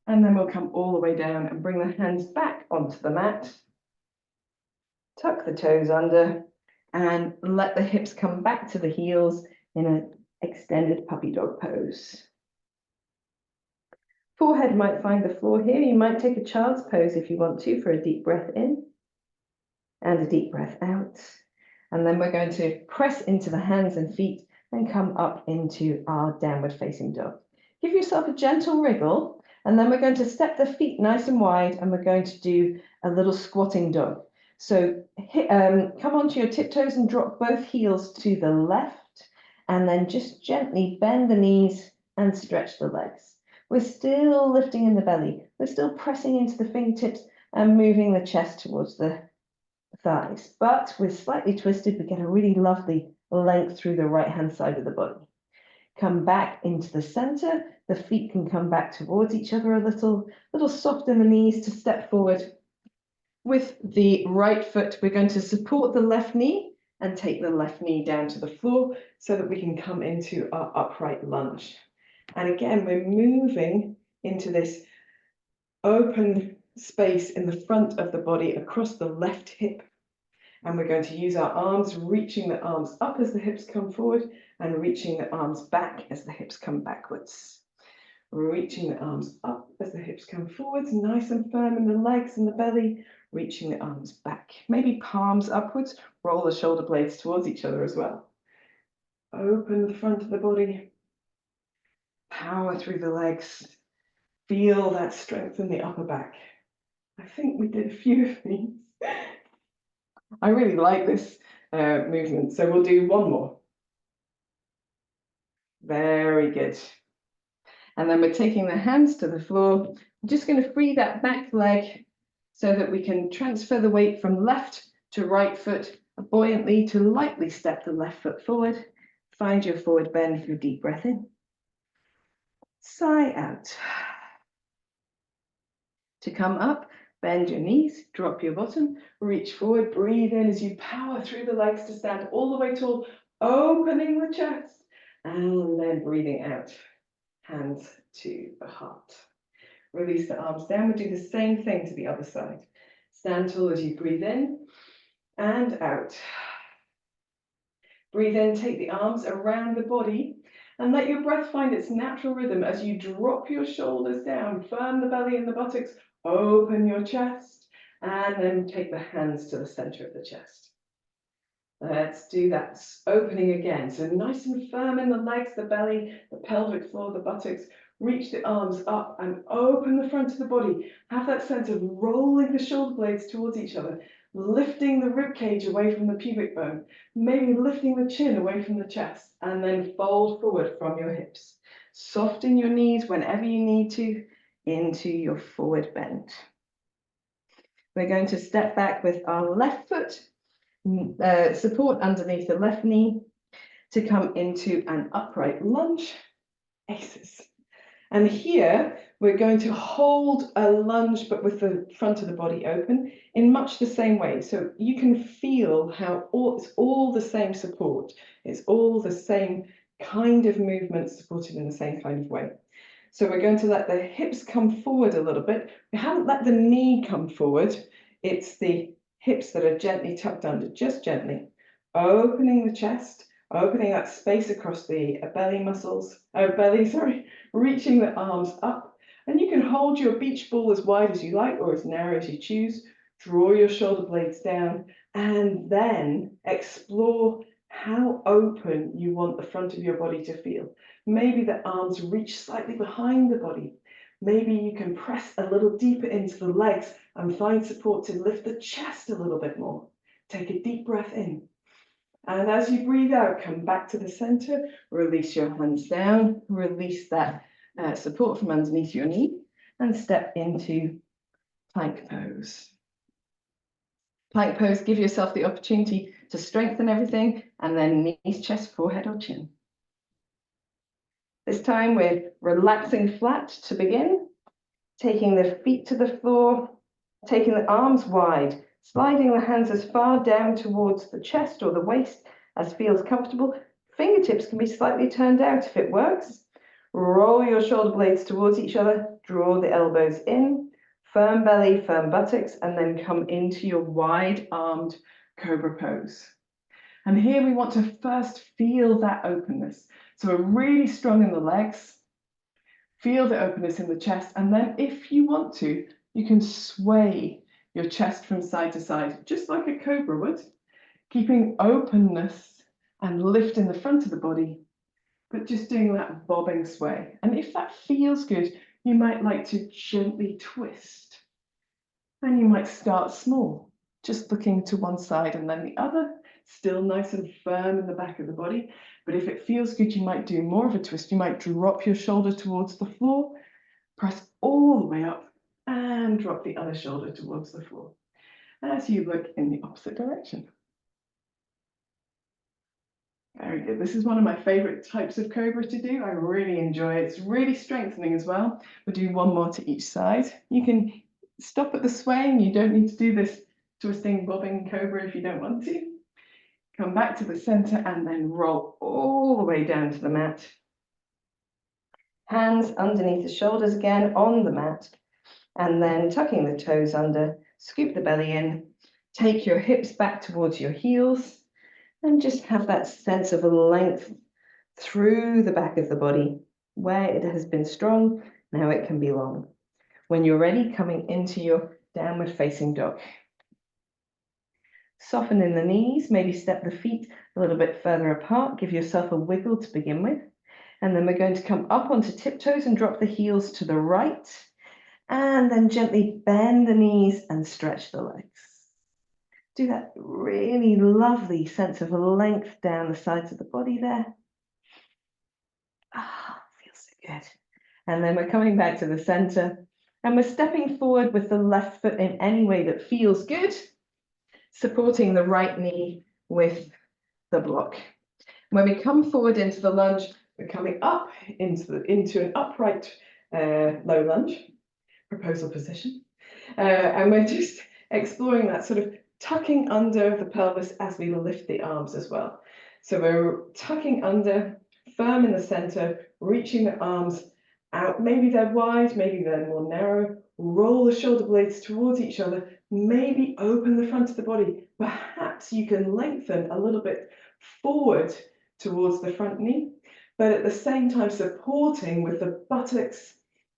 And then we'll come all the way down and bring the hands back onto the mat. Tuck the toes under and let the hips come back to the heels in an extended puppy dog pose. Forehead might find the floor here. You might take a child's pose if you want to for a deep breath in and a deep breath out. And then we're going to press into the hands and feet and come up into our downward facing dog. Give yourself a gentle wriggle, and then we're going to step the feet nice and wide, and we're going to do a little squatting dog. So come onto your tiptoes and drop both heels to the left, and then just gently bend the knees and stretch the legs. We're still lifting in the belly. We're still pressing into the fingertips and moving the chest towards the thighs. But we're slightly twisted. We get a really lovely length through the right-hand side of the body. Come back into the center. The feet can come back towards each other a little soft in the knees to step forward. With the right foot, we're going to support the left knee and take the left knee down to the floor so that we can come into our upright lunge. And again, we're moving into this open space in the front of the body across the left hip. And we're going to use our arms, reaching the arms up as the hips come forward and reaching the arms back as the hips come backwards. Reaching the arms up as the hips come forwards, nice and firm in the legs and the belly, reaching the arms back. Maybe palms upwards, roll the shoulder blades towards each other as well. Open the front of the body. Power through the legs. Feel that strength in the upper back. I think we did a few of these. I really like this movement, so we'll do one more. Very good. And then we're taking the hands to the floor. I'm just going to free that back leg so that we can transfer the weight from left to right foot buoyantly to lightly step the left foot forward. Find your forward bend for a deep breath in. Sigh out. To come up, bend your knees, drop your bottom, reach forward, breathe in as you power through the legs to stand all the way tall, opening the chest, and then breathing out, hands to the heart. Release the arms down. We'll do the same thing to the other side. Stand tall as you breathe in and out. Breathe in, take the arms around the body, and let your breath find its natural rhythm as you drop your shoulders down, firm the belly and the buttocks, Open your chest, and then take the hands to the center of the chest. Let's do that opening again. So nice and firm in the legs, the belly, the pelvic floor, the buttocks. Reach the arms up and open the front of the body. Have that sense of rolling the shoulder blades towards each other, lifting the rib cage away from the pubic bone, maybe lifting the chin away from the chest, and then fold forward from your hips. Soften your knees whenever you need to into your forward bend. We're going to step back with our left foot, support underneath the left knee to come into an upright lunge, aces. And here we're going to hold a lunge, but with the front of the body open in much the same way. So you can feel how it's all the same support. It's all the same kind of movement supported in the same kind of way. So we're going to let the hips come forward a little bit. We haven't let the knee come forward. It's the hips that are gently tucked under, just gently. Opening the chest, opening that space across the belly muscles, reaching the arms up. And you can hold your beach ball as wide as you like or as narrow as you choose. Draw your shoulder blades down and then explore how open you want the front of your body to feel. Maybe the arms reach slightly behind the body. Maybe you can press a little deeper into the legs and find support to lift the chest a little bit more. Take a deep breath in. And as you breathe out, come back to the center, release your hands down, release that support from underneath your knee, and step into plank pose. Plank pose, give yourself the opportunity to strengthen everything, and then knees, chest, forehead, or chin. This time we're relaxing flat to begin, taking the feet to the floor, taking the arms wide, sliding the hands as far down towards the chest or the waist as feels comfortable. Fingertips can be slightly turned out if it works. Roll your shoulder blades towards each other, draw the elbows in, firm belly, firm buttocks, and then come into your wide-armed cobra pose. And here we want to first feel that openness. So we're really strong in the legs, feel the openness in the chest, and then if you want to, you can sway your chest from side to side, just like a cobra would, keeping openness and lift in the front of the body, but just doing that bobbing sway. And if that feels good, you might like to gently twist. And you might start small, just looking to one side and then the other, still nice and firm in the back of the body. But if it feels good, you might do more of a twist. You might drop your shoulder towards the floor, press all the way up, and drop the other shoulder towards the floor as you look in the opposite direction. Very good. This is one of my favorite types of cobra to do. I really enjoy it. It's really strengthening as well. We'll do one more to each side. You can stop at the swaying. You don't need to do this twisting, bobbing cobra if you don't want to. Come back to the center and then roll all the way down to the mat. Hands underneath the shoulders again on the mat. And then tucking the toes under, scoop the belly in, take your hips back towards your heels, and just have that sense of length through the back of the body. Where it has been strong, now it can be long. When you're ready, coming into your downward facing dog. Soften in the knees, maybe step the feet a little bit further apart, give yourself a wiggle to begin with. And then we're going to come up onto tiptoes and drop the heels to the right. And then gently bend the knees and stretch the legs. Do that really lovely sense of length down the sides of the body there. Ah, feels so good. And then we're coming back to the center and we're stepping forward with the left foot in any way that feels good, supporting the right knee with the block. When we come forward into the lunge, we're coming up into an upright low lunge, proposal position. And we're just exploring that sort of tucking under the pelvis as we lift the arms as well. So we're tucking under, firm in the center, reaching the arms out. Maybe they're wide, maybe they're more narrow. Roll the shoulder blades towards each other. Maybe open the front of the body. Perhaps you can lengthen a little bit forward towards the front knee, but at the same time supporting with the buttocks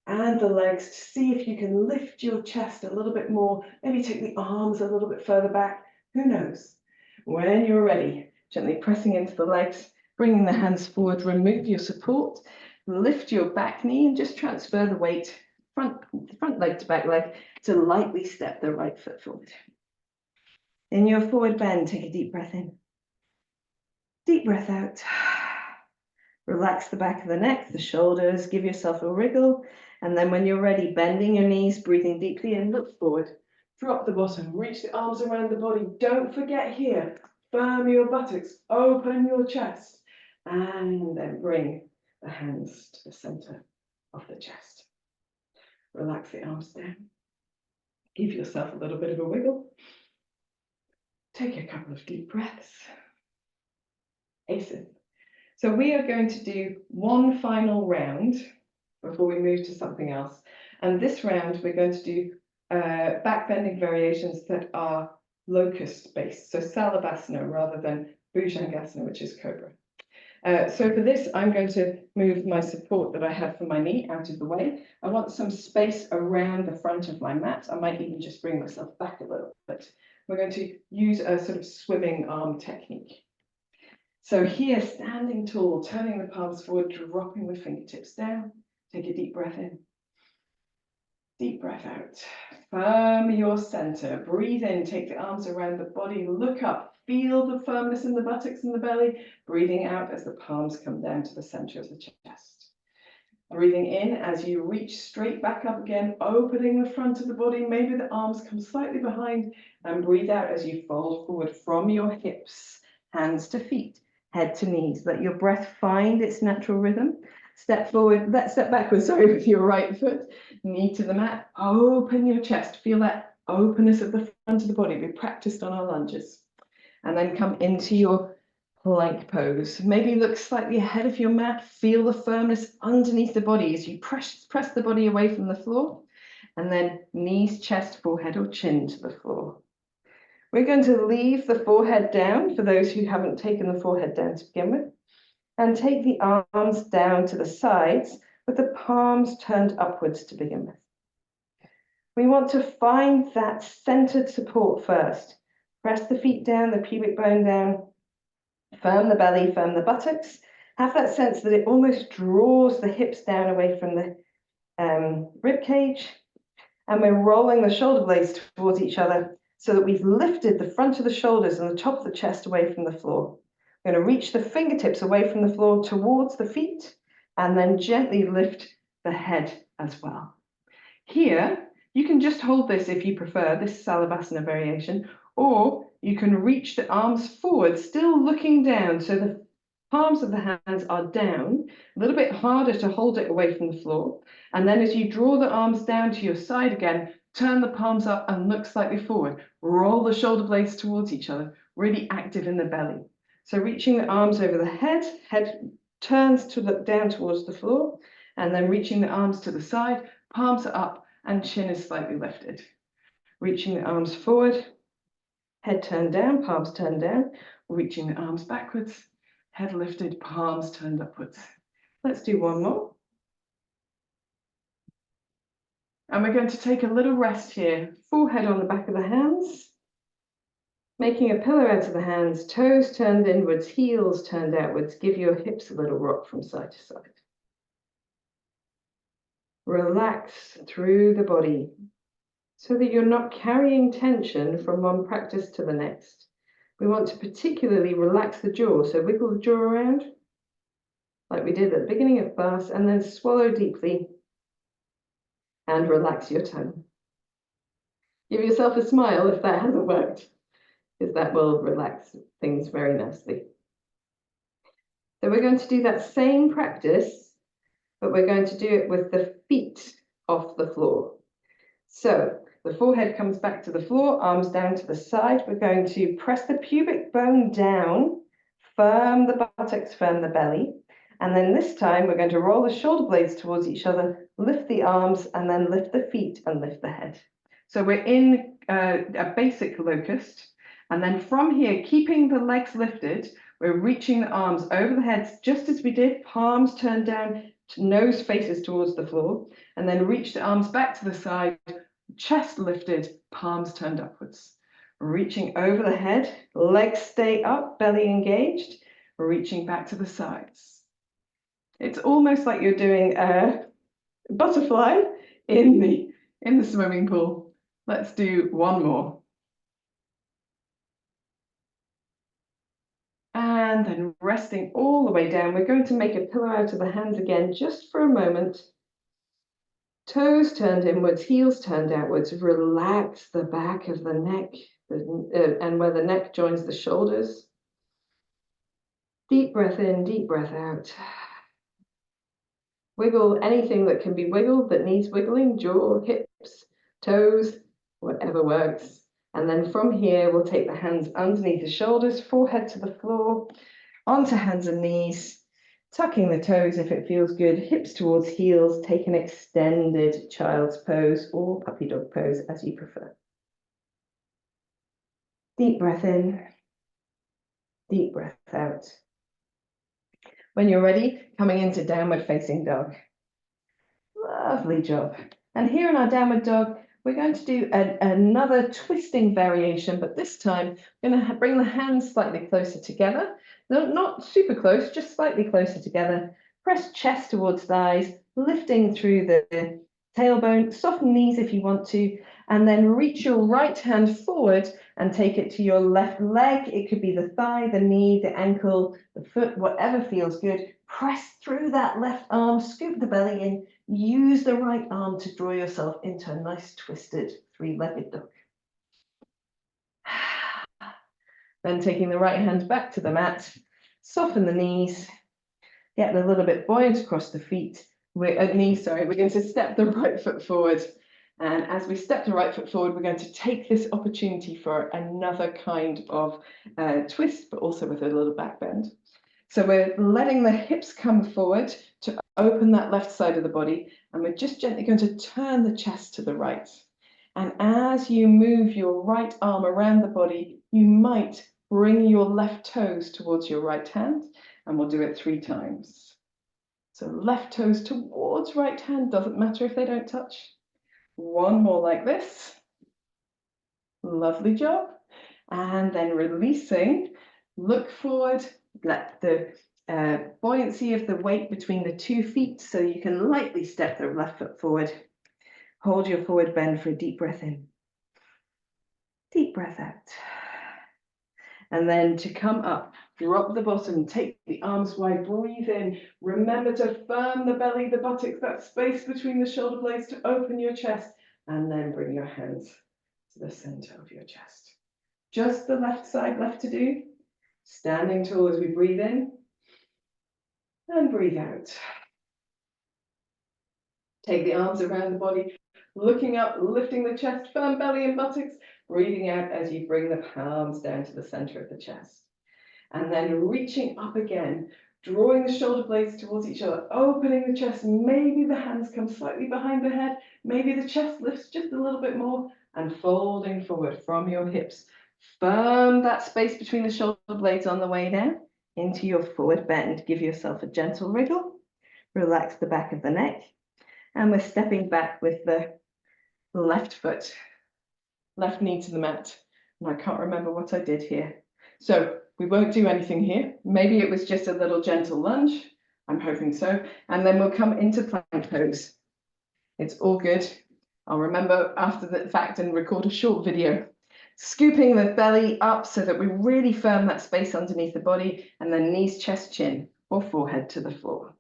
and the legs to see if you can lift your chest a little bit more. Maybe take the arms a little bit further back. Who knows? When you're ready, gently pressing into the legs, bringing the hands forward, remove your support, lift your back knee and just transfer the weight front leg to back leg to lightly step the right foot forward. In your forward bend, take a deep breath in. Deep breath out. Relax the back of the neck, the shoulders, give yourself a wriggle. And then when you're ready, bending your knees, breathing deeply in, look forward. Drop the bottom, reach the arms around the body. Don't forget here, firm your buttocks, open your chest. And then bring the hands to the center of the chest. Relax the arms down. Give yourself a little bit of a wiggle. Take a couple of deep breaths. Ace. So we are going to do one final round before we move to something else. And this round, we're going to do back bending variations that are locust based. So Salabhasana rather than Bhujangasana, which is Cobra. So for this, I'm going to move my support that I have for my knee out of the way. I want some space around the front of my mat. I might even just bring myself back a little bit. We're going to use a sort of swimming arm technique. So here, standing tall, turning the palms forward, dropping the fingertips down. Take a deep breath in. Deep breath out. Firm your center. Breathe in, take the arms around the body, look up, feel the firmness in the buttocks and the belly. Breathing out as the palms come down to the center of the chest. Breathing in as you reach straight back up again, opening the front of the body. Maybe the arms come slightly behind, and breathe out as you fold forward from your hips, hands to feet, head to knees. Let your breath find its natural rhythm. Step forward, step backwards, sorry, with your right foot, knee to the mat. Open your chest, feel that openness at the front of the body. We practiced on our lunges. And then come into your plank pose. Maybe look slightly ahead of your mat. Feel the firmness underneath the body as you press the body away from the floor. And then knees, chest, forehead, or chin to the floor. We're going to leave the forehead down for those who haven't taken the forehead down to begin with. And take the arms down to the sides with the palms turned upwards to begin with. We want to find that centered support first. Press the feet down, the pubic bone down. Firm the belly, firm the buttocks. Have that sense that it almost draws the hips down away from the rib cage. And we're rolling the shoulder blades towards each other so that we've lifted the front of the shoulders and the top of the chest away from the floor. We're going to reach the fingertips away from the floor towards the feet and then gently lift the head as well. Here, you can just hold this if you prefer, this Salabhasana variation, or you can reach the arms forward, still looking down. So the palms of the hands are down, a little bit harder to hold it away from the floor. And then as you draw the arms down to your side again, turn the palms up and look slightly forward. Roll the shoulder blades towards each other, really active in the belly. So reaching the arms over the head turns to look down towards the floor, and then reaching the arms to the side, palms are up and chin is slightly lifted. Reaching the arms forward, head turned down, palms turned down, reaching the arms backwards, head lifted, palms turned upwards. Let's do one more. And we're going to take a little rest here, forehead on the back of the hands. Making a pillow out of the hands, toes turned inwards, heels turned outwards. Give your hips a little rock from side to side. Relax through the body so that you're not carrying tension from one practice to the next. We want to particularly relax the jaw, so wiggle the jaw around like we did at the beginning of class, and then swallow deeply and relax your tongue. Give yourself a smile if that hasn't worked, because that will relax things very nicely. So we're going to do that same practice, but we're going to do it with the feet off the floor. So the forehead comes back to the floor, arms down to the side. We're going to press the pubic bone down, firm the buttocks, firm the belly. And then this time we're going to roll the shoulder blades towards each other, lift the arms, and then lift the feet and lift the head. So we're in a basic locust. And then from here, keeping the legs lifted, we're reaching the arms over the heads, just as we did, palms turned down, nose faces towards the floor, and then reach the arms back to the side, chest lifted, palms turned upwards. Reaching over the head, legs stay up, belly engaged, reaching back to the sides. It's almost like you're doing a butterfly in the swimming pool. Let's do one more. And then resting all the way down, we're going to make a pillow out of the hands again, just for a moment. Toes turned inwards, heels turned outwards. Relax the back of the neck and where the neck joins the shoulders. Deep breath in, deep breath out. Wiggle anything that can be wiggled, that needs wiggling, jaw, hips, toes, whatever works. And then from here, we'll take the hands underneath the shoulders, forehead to the floor, onto hands and knees, tucking the toes if it feels good, hips towards heels, take an extended child's pose or puppy dog pose as you prefer. Deep breath in, deep breath out. When you're ready, coming into downward facing dog. Lovely job. And here in our downward dog, we're going to do another twisting variation, but this time we're going to bring the hands slightly closer together. No, not super close, just slightly closer together. Press chest towards thighs, lifting through the tailbone, soften knees if you want to, and then reach your right hand forward and take it to your left leg. It could be the thigh, the knee, the ankle, the foot, whatever feels good. Press through that left arm, scoop the belly in, use the right arm to draw yourself into a nice twisted three-legged dog. Then taking the right hand back to the mat, soften the knees, get a little bit buoyant across the feet. We're going to step the right foot forward. And as we step the right foot forward, we're going to take this opportunity for another kind of twist, but also with a little back bend. So we're letting the hips come forward to open that left side of the body, and we're just gently going to turn the chest to the right. And as you move your right arm around the body, you might bring your left toes towards your right hand, and we'll do it 3 times. So left toes towards right hand, doesn't matter if they don't touch. One more like this. Lovely job. And then releasing, look forward, let the buoyancy of the weight between the 2 feet, so you can lightly step the left foot forward. Hold your forward bend for a deep breath in. Deep breath out. And then to come up, drop the bottom, take the arms wide, breathe in. Remember to firm the belly, the buttocks, that space between the shoulder blades to open your chest, and then bring your hands to the center of your chest. Just the left side left to do. Standing tall as we breathe in and breathe out. Take the arms around the body, looking up, lifting the chest, firm belly and buttocks, breathing out as you bring the palms down to the center of the chest. And then reaching up again, drawing the shoulder blades towards each other, opening the chest. Maybe the hands come slightly behind the head, maybe the chest lifts just a little bit more, and folding forward from your hips. Firm that space between the shoulder blades on the way down into your forward bend. Give yourself a gentle wriggle. Relax the back of the neck. And we're stepping back with the left foot, left knee to the mat. And I can't remember what I did here. So we won't do anything here. Maybe it was just a little gentle lunge. I'm hoping so. And then we'll come into plank pose. It's all good. I'll remember after the fact and record a short video. Scooping the belly up so that we really firm that space underneath the body, and then knees, chest, chin, or forehead to the floor.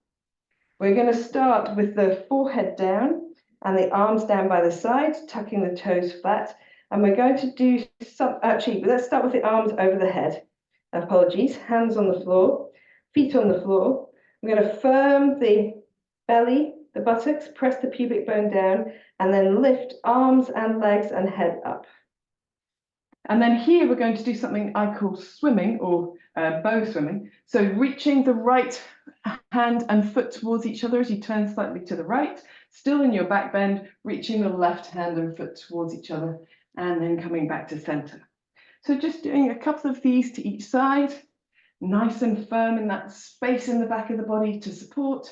We're going to start with the forehead down and the arms down by the sides, tucking the toes flat. And we're going to do let's start with the arms over the head. Apologies, hands on the floor, feet on the floor. We're going to firm the belly, the buttocks, press the pubic bone down, and then lift arms and legs and head up. And then here we're going to do something I call swimming or bow swimming. So reaching the right hand and foot towards each other as you turn slightly to the right, still in your back bend, reaching the left hand and foot towards each other, and then coming back to center. So just doing a couple of these to each side, nice and firm in that space in the back of the body to support.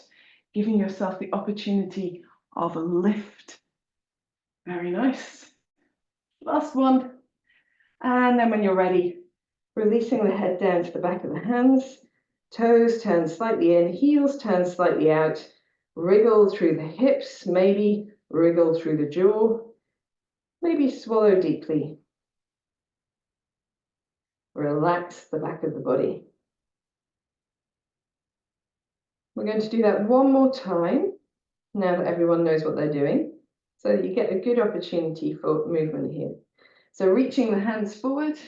giving yourself the opportunity of a lift. Very nice. Last one. And then when you're ready, releasing the head down to the back of the hands, toes turn slightly in, heels turn slightly out, wriggle through the hips, maybe wriggle through the jaw, maybe swallow deeply. Relax the back of the body. We're going to do that one more time, now that everyone knows what they're doing, so that you get a good opportunity for movement here. So reaching the hands forward,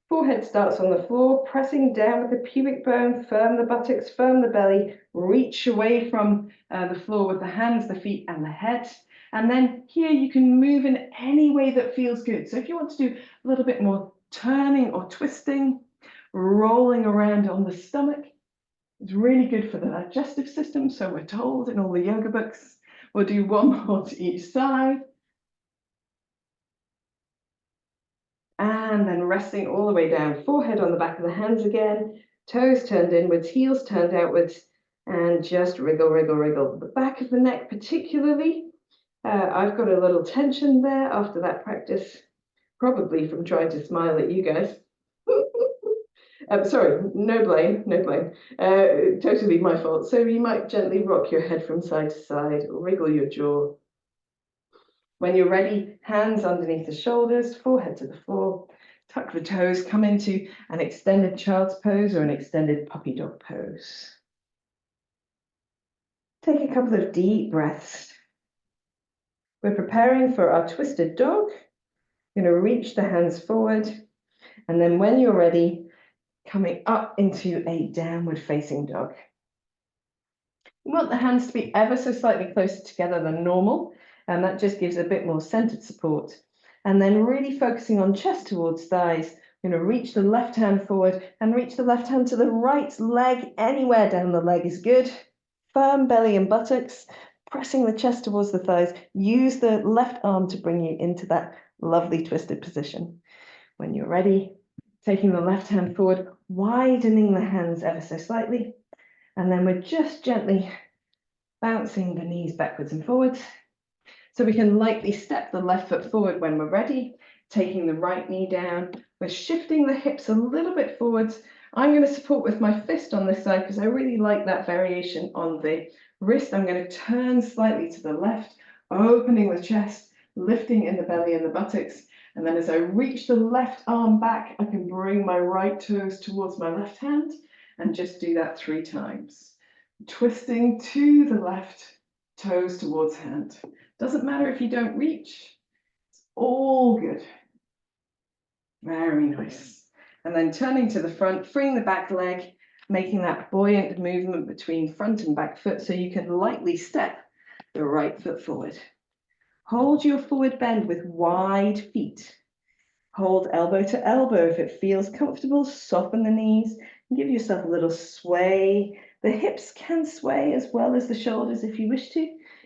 forehead starts on the floor, pressing down with the pubic bone, firm the buttocks, firm the belly, reach away from the floor with the hands, the feet, and the head. And then here you can move in any way that feels good. So if you want to do a little bit more turning or twisting, rolling around on the stomach, it's really good for the digestive system, so we're told in all the yoga books. We'll do one more to each side. And then resting all the way down, forehead on the back of the hands again, toes turned inwards, heels turned outwards, and just wriggle, wriggle, wriggle. The back of the neck particularly, I've got a little tension there after that practice, probably from trying to smile at you guys. Sorry, no blame, no blame. Totally my fault. So you might gently rock your head from side to side, wriggle your jaw. When you're ready, hands underneath the shoulders, forehead to the floor, tuck the toes, come into an extended child's pose or an extended puppy dog pose. Take a couple of deep breaths. We're preparing for our twisted dog. You're going to reach the hands forward, and then when you're ready, coming up into a downward facing dog. You want the hands to be ever so slightly closer together than normal, and that just gives a bit more centered support. And then really focusing on chest towards thighs. You're going to reach the left hand forward and reach the left hand to the right leg. Anywhere down the leg is good. Firm belly and buttocks, pressing the chest towards the thighs. Use the left arm to bring you into that lovely twisted position. When you're ready, taking the left hand forward, widening the hands ever so slightly. And then we're just gently bouncing the knees backwards and forwards. So we can lightly step the left foot forward when we're ready, taking the right knee down. We're shifting the hips a little bit forwards. I'm going to support with my fist on this side because I really like that variation on the wrist. I'm going to turn slightly to the left, opening the chest, lifting in the belly and the buttocks. And then as I reach the left arm back, I can bring my right toes towards my left hand and just do that 3 times. Twisting to the left, toes towards hand. Doesn't matter if you don't reach, it's all good. Very nice. And then turning to the front, freeing the back leg, making that buoyant movement between front and back foot so you can lightly step the right foot forward. Hold your forward bend with wide feet. Hold elbow to elbow if it feels comfortable. Soften the knees and give yourself a little sway. The hips can sway as well as the shoulders if you wish to.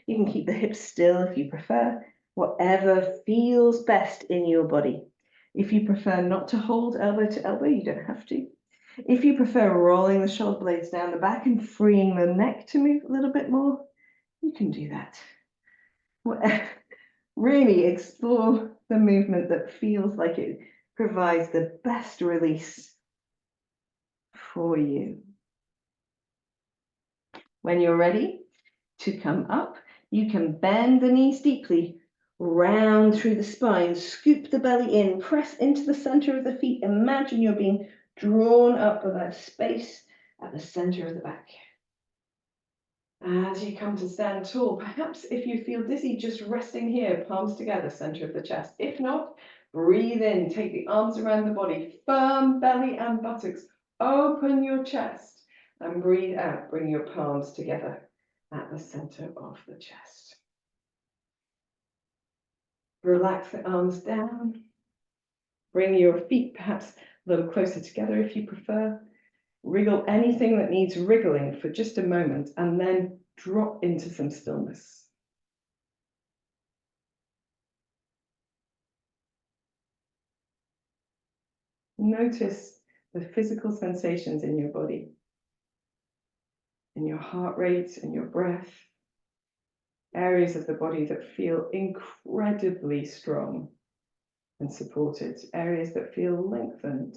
You can keep the hips still if you prefer. Whatever feels best in your body. If you prefer not to hold elbow to elbow, you don't have to. If you prefer rolling the shoulder blades down the back and freeing the neck to move a little bit more, you can do that. Really explore the movement that feels like it provides the best release for you. When you're ready to come up, you can bend the knees deeply, round through the spine, scoop the belly in, press into the center of the feet. Imagine you're being drawn up with that space at the center of the back. As you come to stand tall, perhaps if you feel dizzy, just resting here, palms together, center of the chest. If not, breathe in, take the arms around the body, firm belly and buttocks, open your chest, and breathe out, bring your palms together at the center of the chest. Relax the arms down, bring your feet perhaps a little closer together if you prefer. Wriggle anything that needs wriggling for just a moment, and then drop into some stillness. Notice the physical sensations in your body. in your heart rate and your breath, areas of the body that feel incredibly strong and supported, areas that feel lengthened,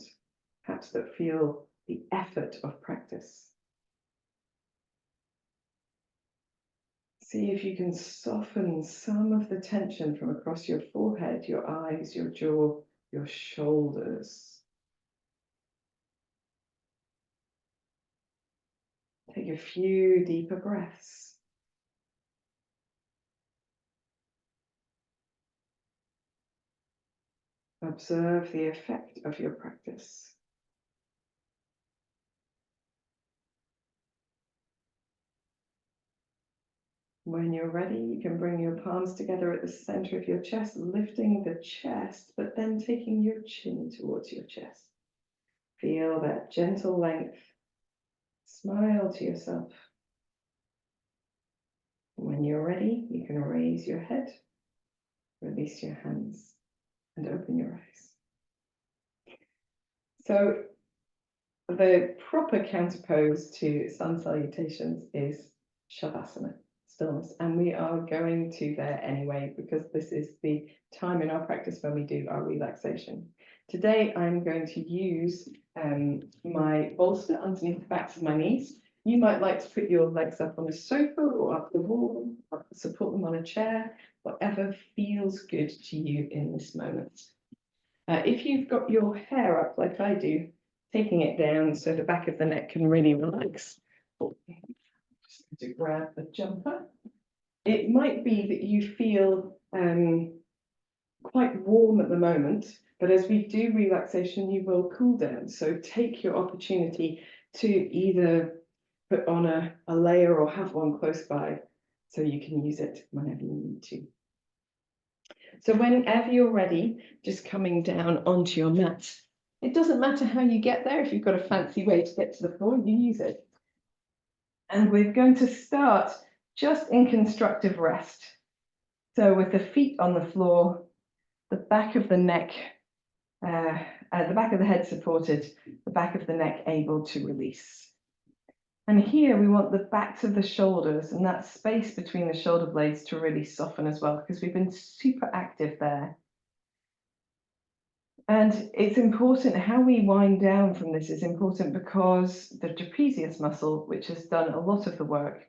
perhaps that feel the effort of practice. See if you can soften some of the tension from across your forehead, your eyes, your jaw, your shoulders. Take a few deeper breaths. Observe the effect of your practice. When you're ready, you can bring your palms together at the center of your chest, lifting the chest, but then taking your chin towards your chest. Feel that gentle length. Smile to yourself. When you're ready, you can raise your head, release your hands, and open your eyes. So the proper counterpose to Sun Salutations is Shavasana, stillness, and we are going to there anyway because this is the time in our practice when we do our relaxation. Today I'm going to use my bolster underneath the backs of my knees. You might like to put your legs up on a sofa or up the wall, or support them on a chair, whatever feels good to you in this moment. If you've got your hair up like I do, taking it down so the back of the neck can really relax. Just going to grab the jumper. It might be that you feel quite warm at the moment, but as we do relaxation, you will cool down. So take your opportunity to either put on a layer or have one close by so you can use it whenever you need to. So whenever you're ready, just coming down onto your mat. It doesn't matter how you get there. If you've got a fancy way to get to the floor, you use it. And we're going to start just in constructive rest. So with the feet on the floor, the back of the neck, the back of the head supported, the back of the neck able to release. And here we want the backs of the shoulders and that space between the shoulder blades to really soften as well, because we've been super active there. And it's important how we wind down from this is important because the trapezius muscle, which has done a lot of the work,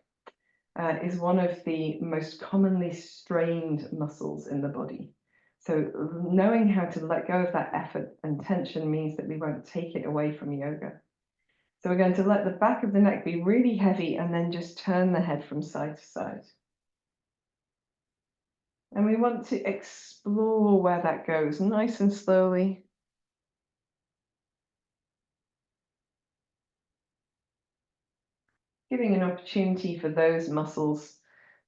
is one of the most commonly strained muscles in the body. So knowing how to let go of that effort and tension means that we won't take it away from yoga. So we're going to let the back of the neck be really heavy and then just turn the head from side to side. And we want to explore where that goes, nice and slowly. Giving an opportunity for those muscles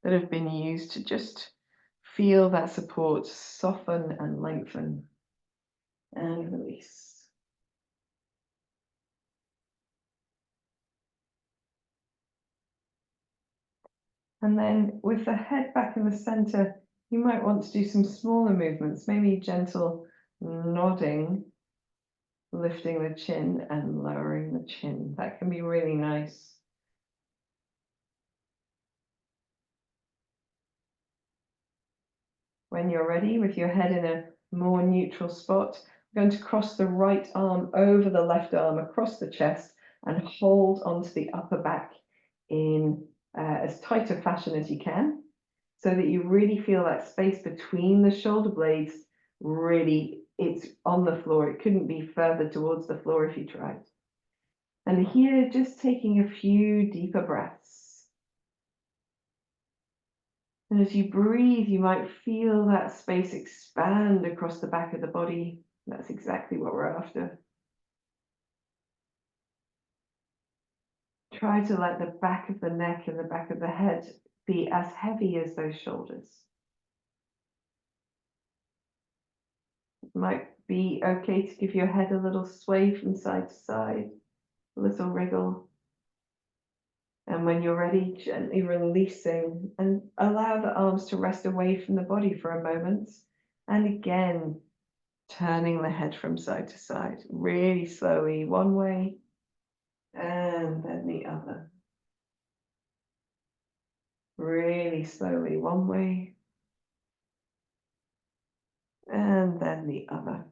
that have been used to just feel that support, soften and lengthen and release. And then with the head back in the center, you might want to do some smaller movements, maybe gentle nodding, lifting the chin and lowering the chin. That can be really nice. When you're ready, with your head in a more neutral spot, we're going to cross the right arm over the left arm across the chest and hold onto the upper back in as tight a fashion as you can, so that you really feel that space between the shoulder blades. Really, it's on the floor. It couldn't be further towards the floor if you tried. And here, just taking a few deeper breaths. And as you breathe, you might feel that space expand across the back of the body. That's exactly what we're after. Try to let the back of the neck and the back of the head be as heavy as those shoulders. It might be okay to give your head a little sway from side to side, a little wriggle. And when you're ready, gently releasing and allow the arms to rest away from the body for a moment. And again, turning the head from side to side, really slowly, one way and then the other. really slowly one way and then the other.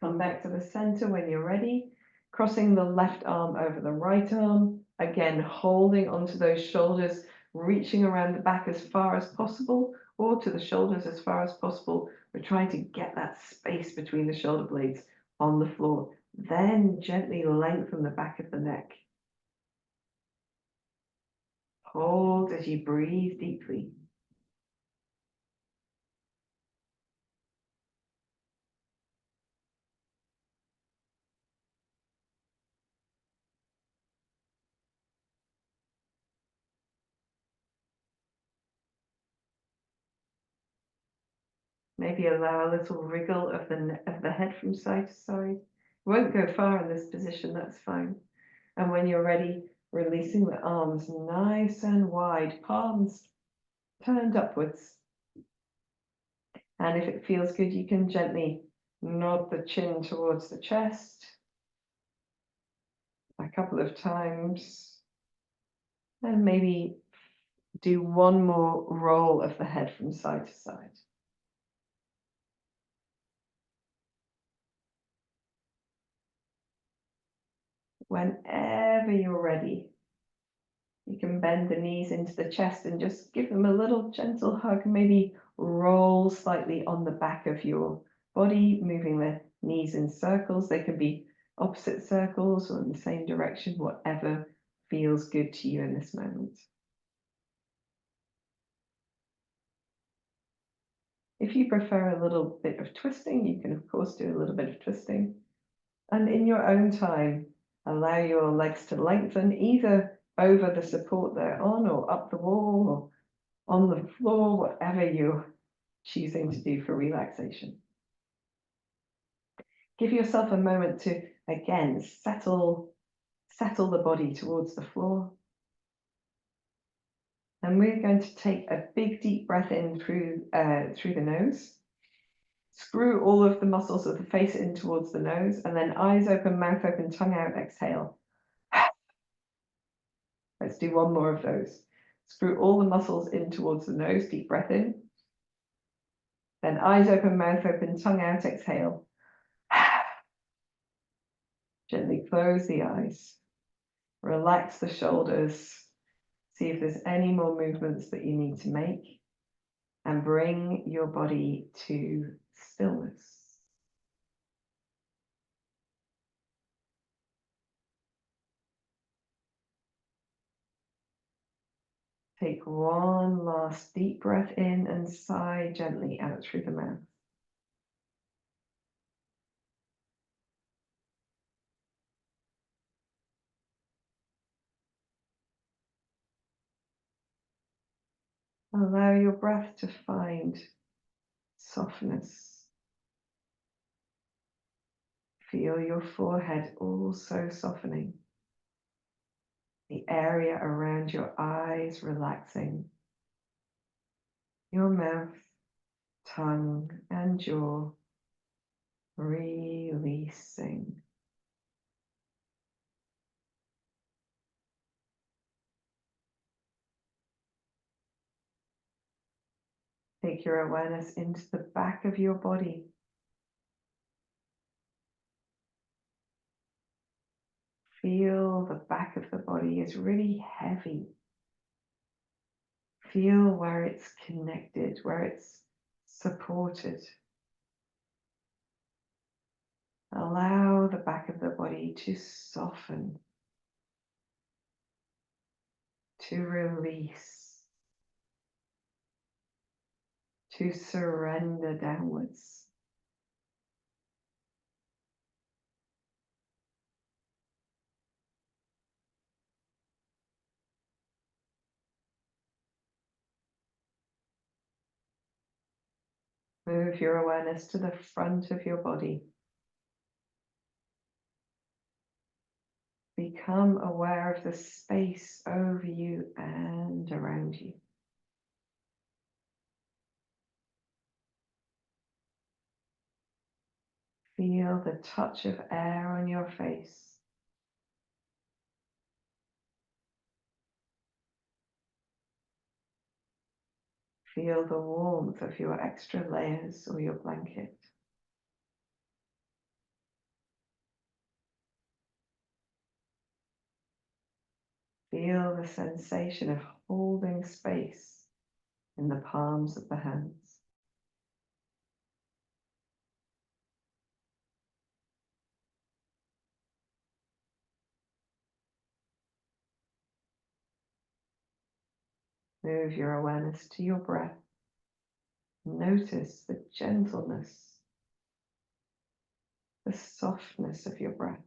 Come back to the center when you're ready, crossing the left arm over the right arm, again holding onto those shoulders, reaching around the back as far as possible or to the shoulders as far as possible. We're trying to get that space between the shoulder blades on the floor. Then gently lengthen the back of the neck. Hold as you breathe deeply. Maybe allow a little wriggle of the head from side to side. Won't go far in this position, that's fine. And when you're ready, releasing the arms nice and wide, palms turned upwards. And if it feels good, you can gently nod the chin towards the chest a couple of times. And maybe do one more roll of the head from side to side. Whenever you're ready, you can bend the knees into the chest and just give them a little gentle hug. Maybe roll slightly on the back of your body, moving the knees in circles. They can be opposite circles or in the same direction, whatever feels good to you in this moment. If you prefer a little bit of twisting, you can of course do a little bit of twisting. And in your own time, allow your legs to lengthen either over the support they're on or up the wall or on the floor, whatever you're choosing to do for relaxation. Give yourself a moment to, again, settle the body towards the floor. And we're going to take a big deep breath in through the nose. Screw all of the muscles of the face in towards the nose, and then eyes open, mouth open, tongue out, exhale. Let's do one more of those. Screw all the muscles in towards the nose, deep breath in. Then eyes open, mouth open, tongue out, exhale. Gently close the eyes. Relax the shoulders. See if there's any more movements that you need to make. And bring your body to stillness. Take one last deep breath in and sigh gently out through the mouth. Allow your breath to find softness. Feel your forehead also softening. The area around your eyes relaxing. Your mouth, tongue, and jaw releasing. Take your awareness into the back of your body. Feel the back of the body is really heavy. Feel where it's connected, where it's supported. Allow the back of the body to soften, to release, to surrender downwards. Move your awareness to the front of your body. Become aware of the space over you and around you. Feel the touch of air on your face. Feel the warmth of your extra layers or your blanket. Feel the sensation of holding space in the palms of the hands. Move your awareness to your breath. Notice the gentleness, the softness of your breath.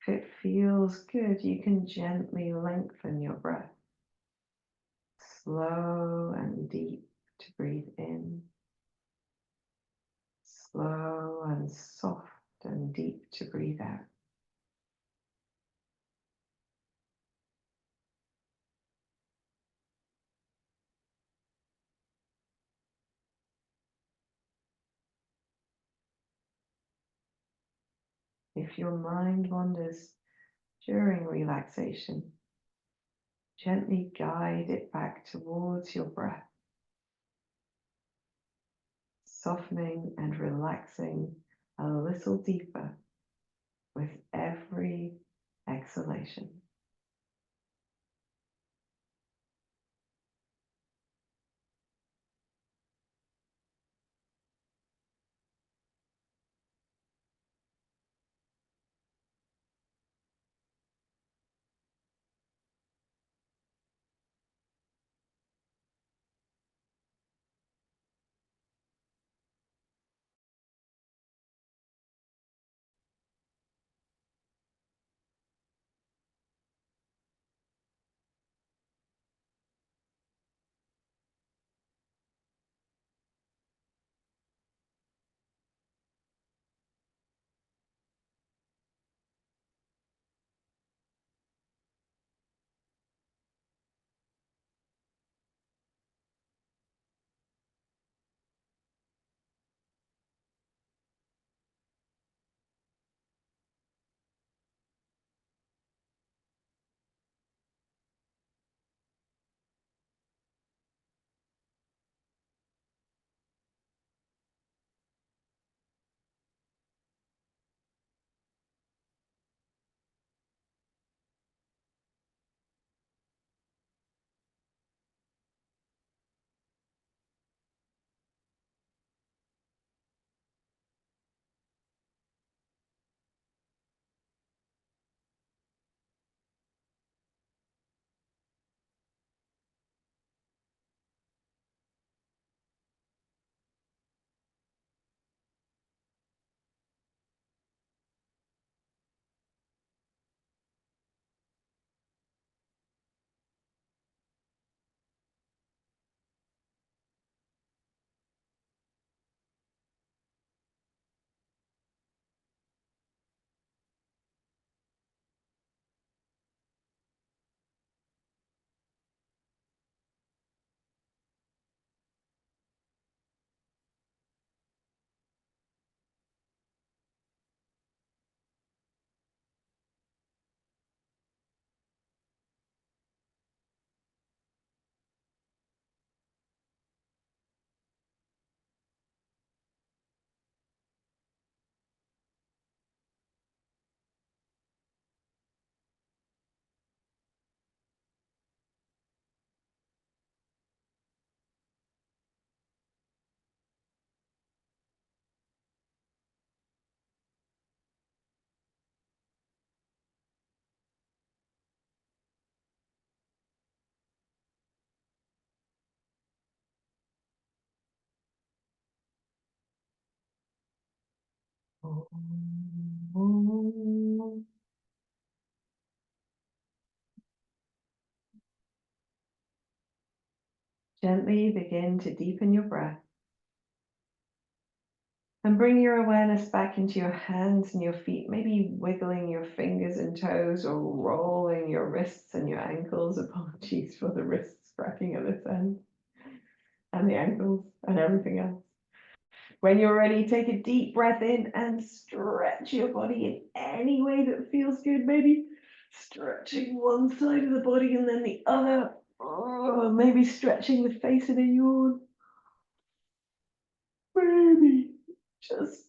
If it feels good, you can gently lengthen your breath. Slow and deep to breathe in. Slow and soft and deep to breathe out. If your mind wanders during relaxation, gently guide it back towards your breath, softening and relaxing a little deeper with every exhalation. Gently begin to deepen your breath and bring your awareness back into your hands and your feet, maybe wiggling your fingers and toes or rolling your wrists and your ankles. Apologies for the wrists cracking at this end and the ankles and everything else. When you're ready, take a deep breath in and stretch your body in any way that feels good. Maybe Stretching one side of the body and then the other. Oh, maybe stretching the face in a yawn. Maybe just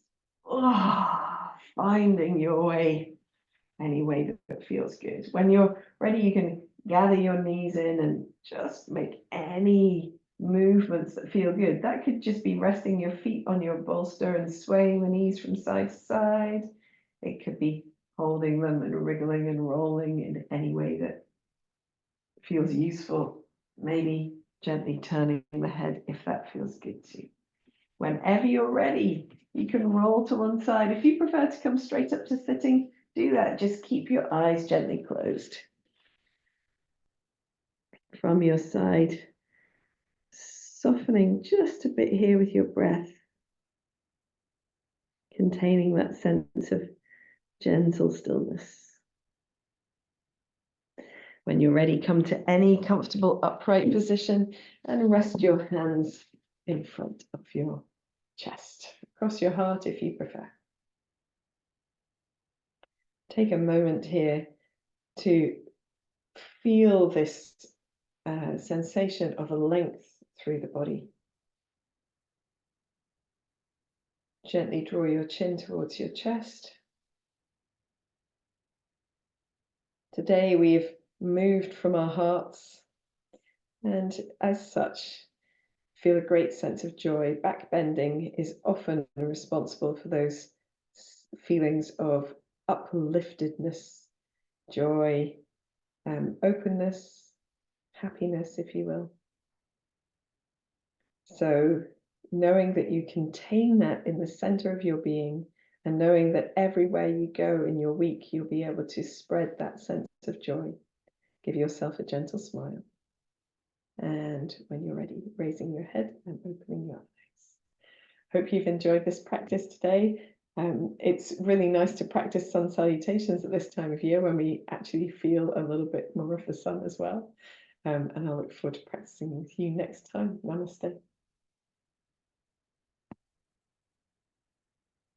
finding your way any way that feels good. When you're ready, you can gather your knees in and just make any movements that feel good. That could just be resting your feet on your bolster and swaying the knees from side to side. It could be holding them and wriggling and rolling in any way that feels useful. Maybe gently turning the head if that feels good too. Whenever you're ready, you can roll to one side. If you prefer to come straight up to sitting, do that. Just keep your eyes gently closed. From your side, softening just a bit here with your breath, containing that sense of gentle stillness. When you're ready, come to any comfortable upright position and rest your hands in front of your chest, across your heart if you prefer. Take a moment here to feel this sensation of a length through the body. Gently draw your chin towards your chest. Today we've moved from our hearts, and as such, feel a great sense of joy. Back bending is often responsible for those feelings of upliftedness, joy, openness, happiness, if you will. So knowing that you contain that in the center of your being, and knowing that everywhere you go in your week, you'll be able to spread that sense of joy. Give yourself a gentle smile. And when you're ready, raising your head and opening your eyes. Hope you've enjoyed this practice today. It's really nice to practice sun salutations at this time of year when we actually feel a little bit more of the sun as well. And I look forward to practicing with you next time. Namaste.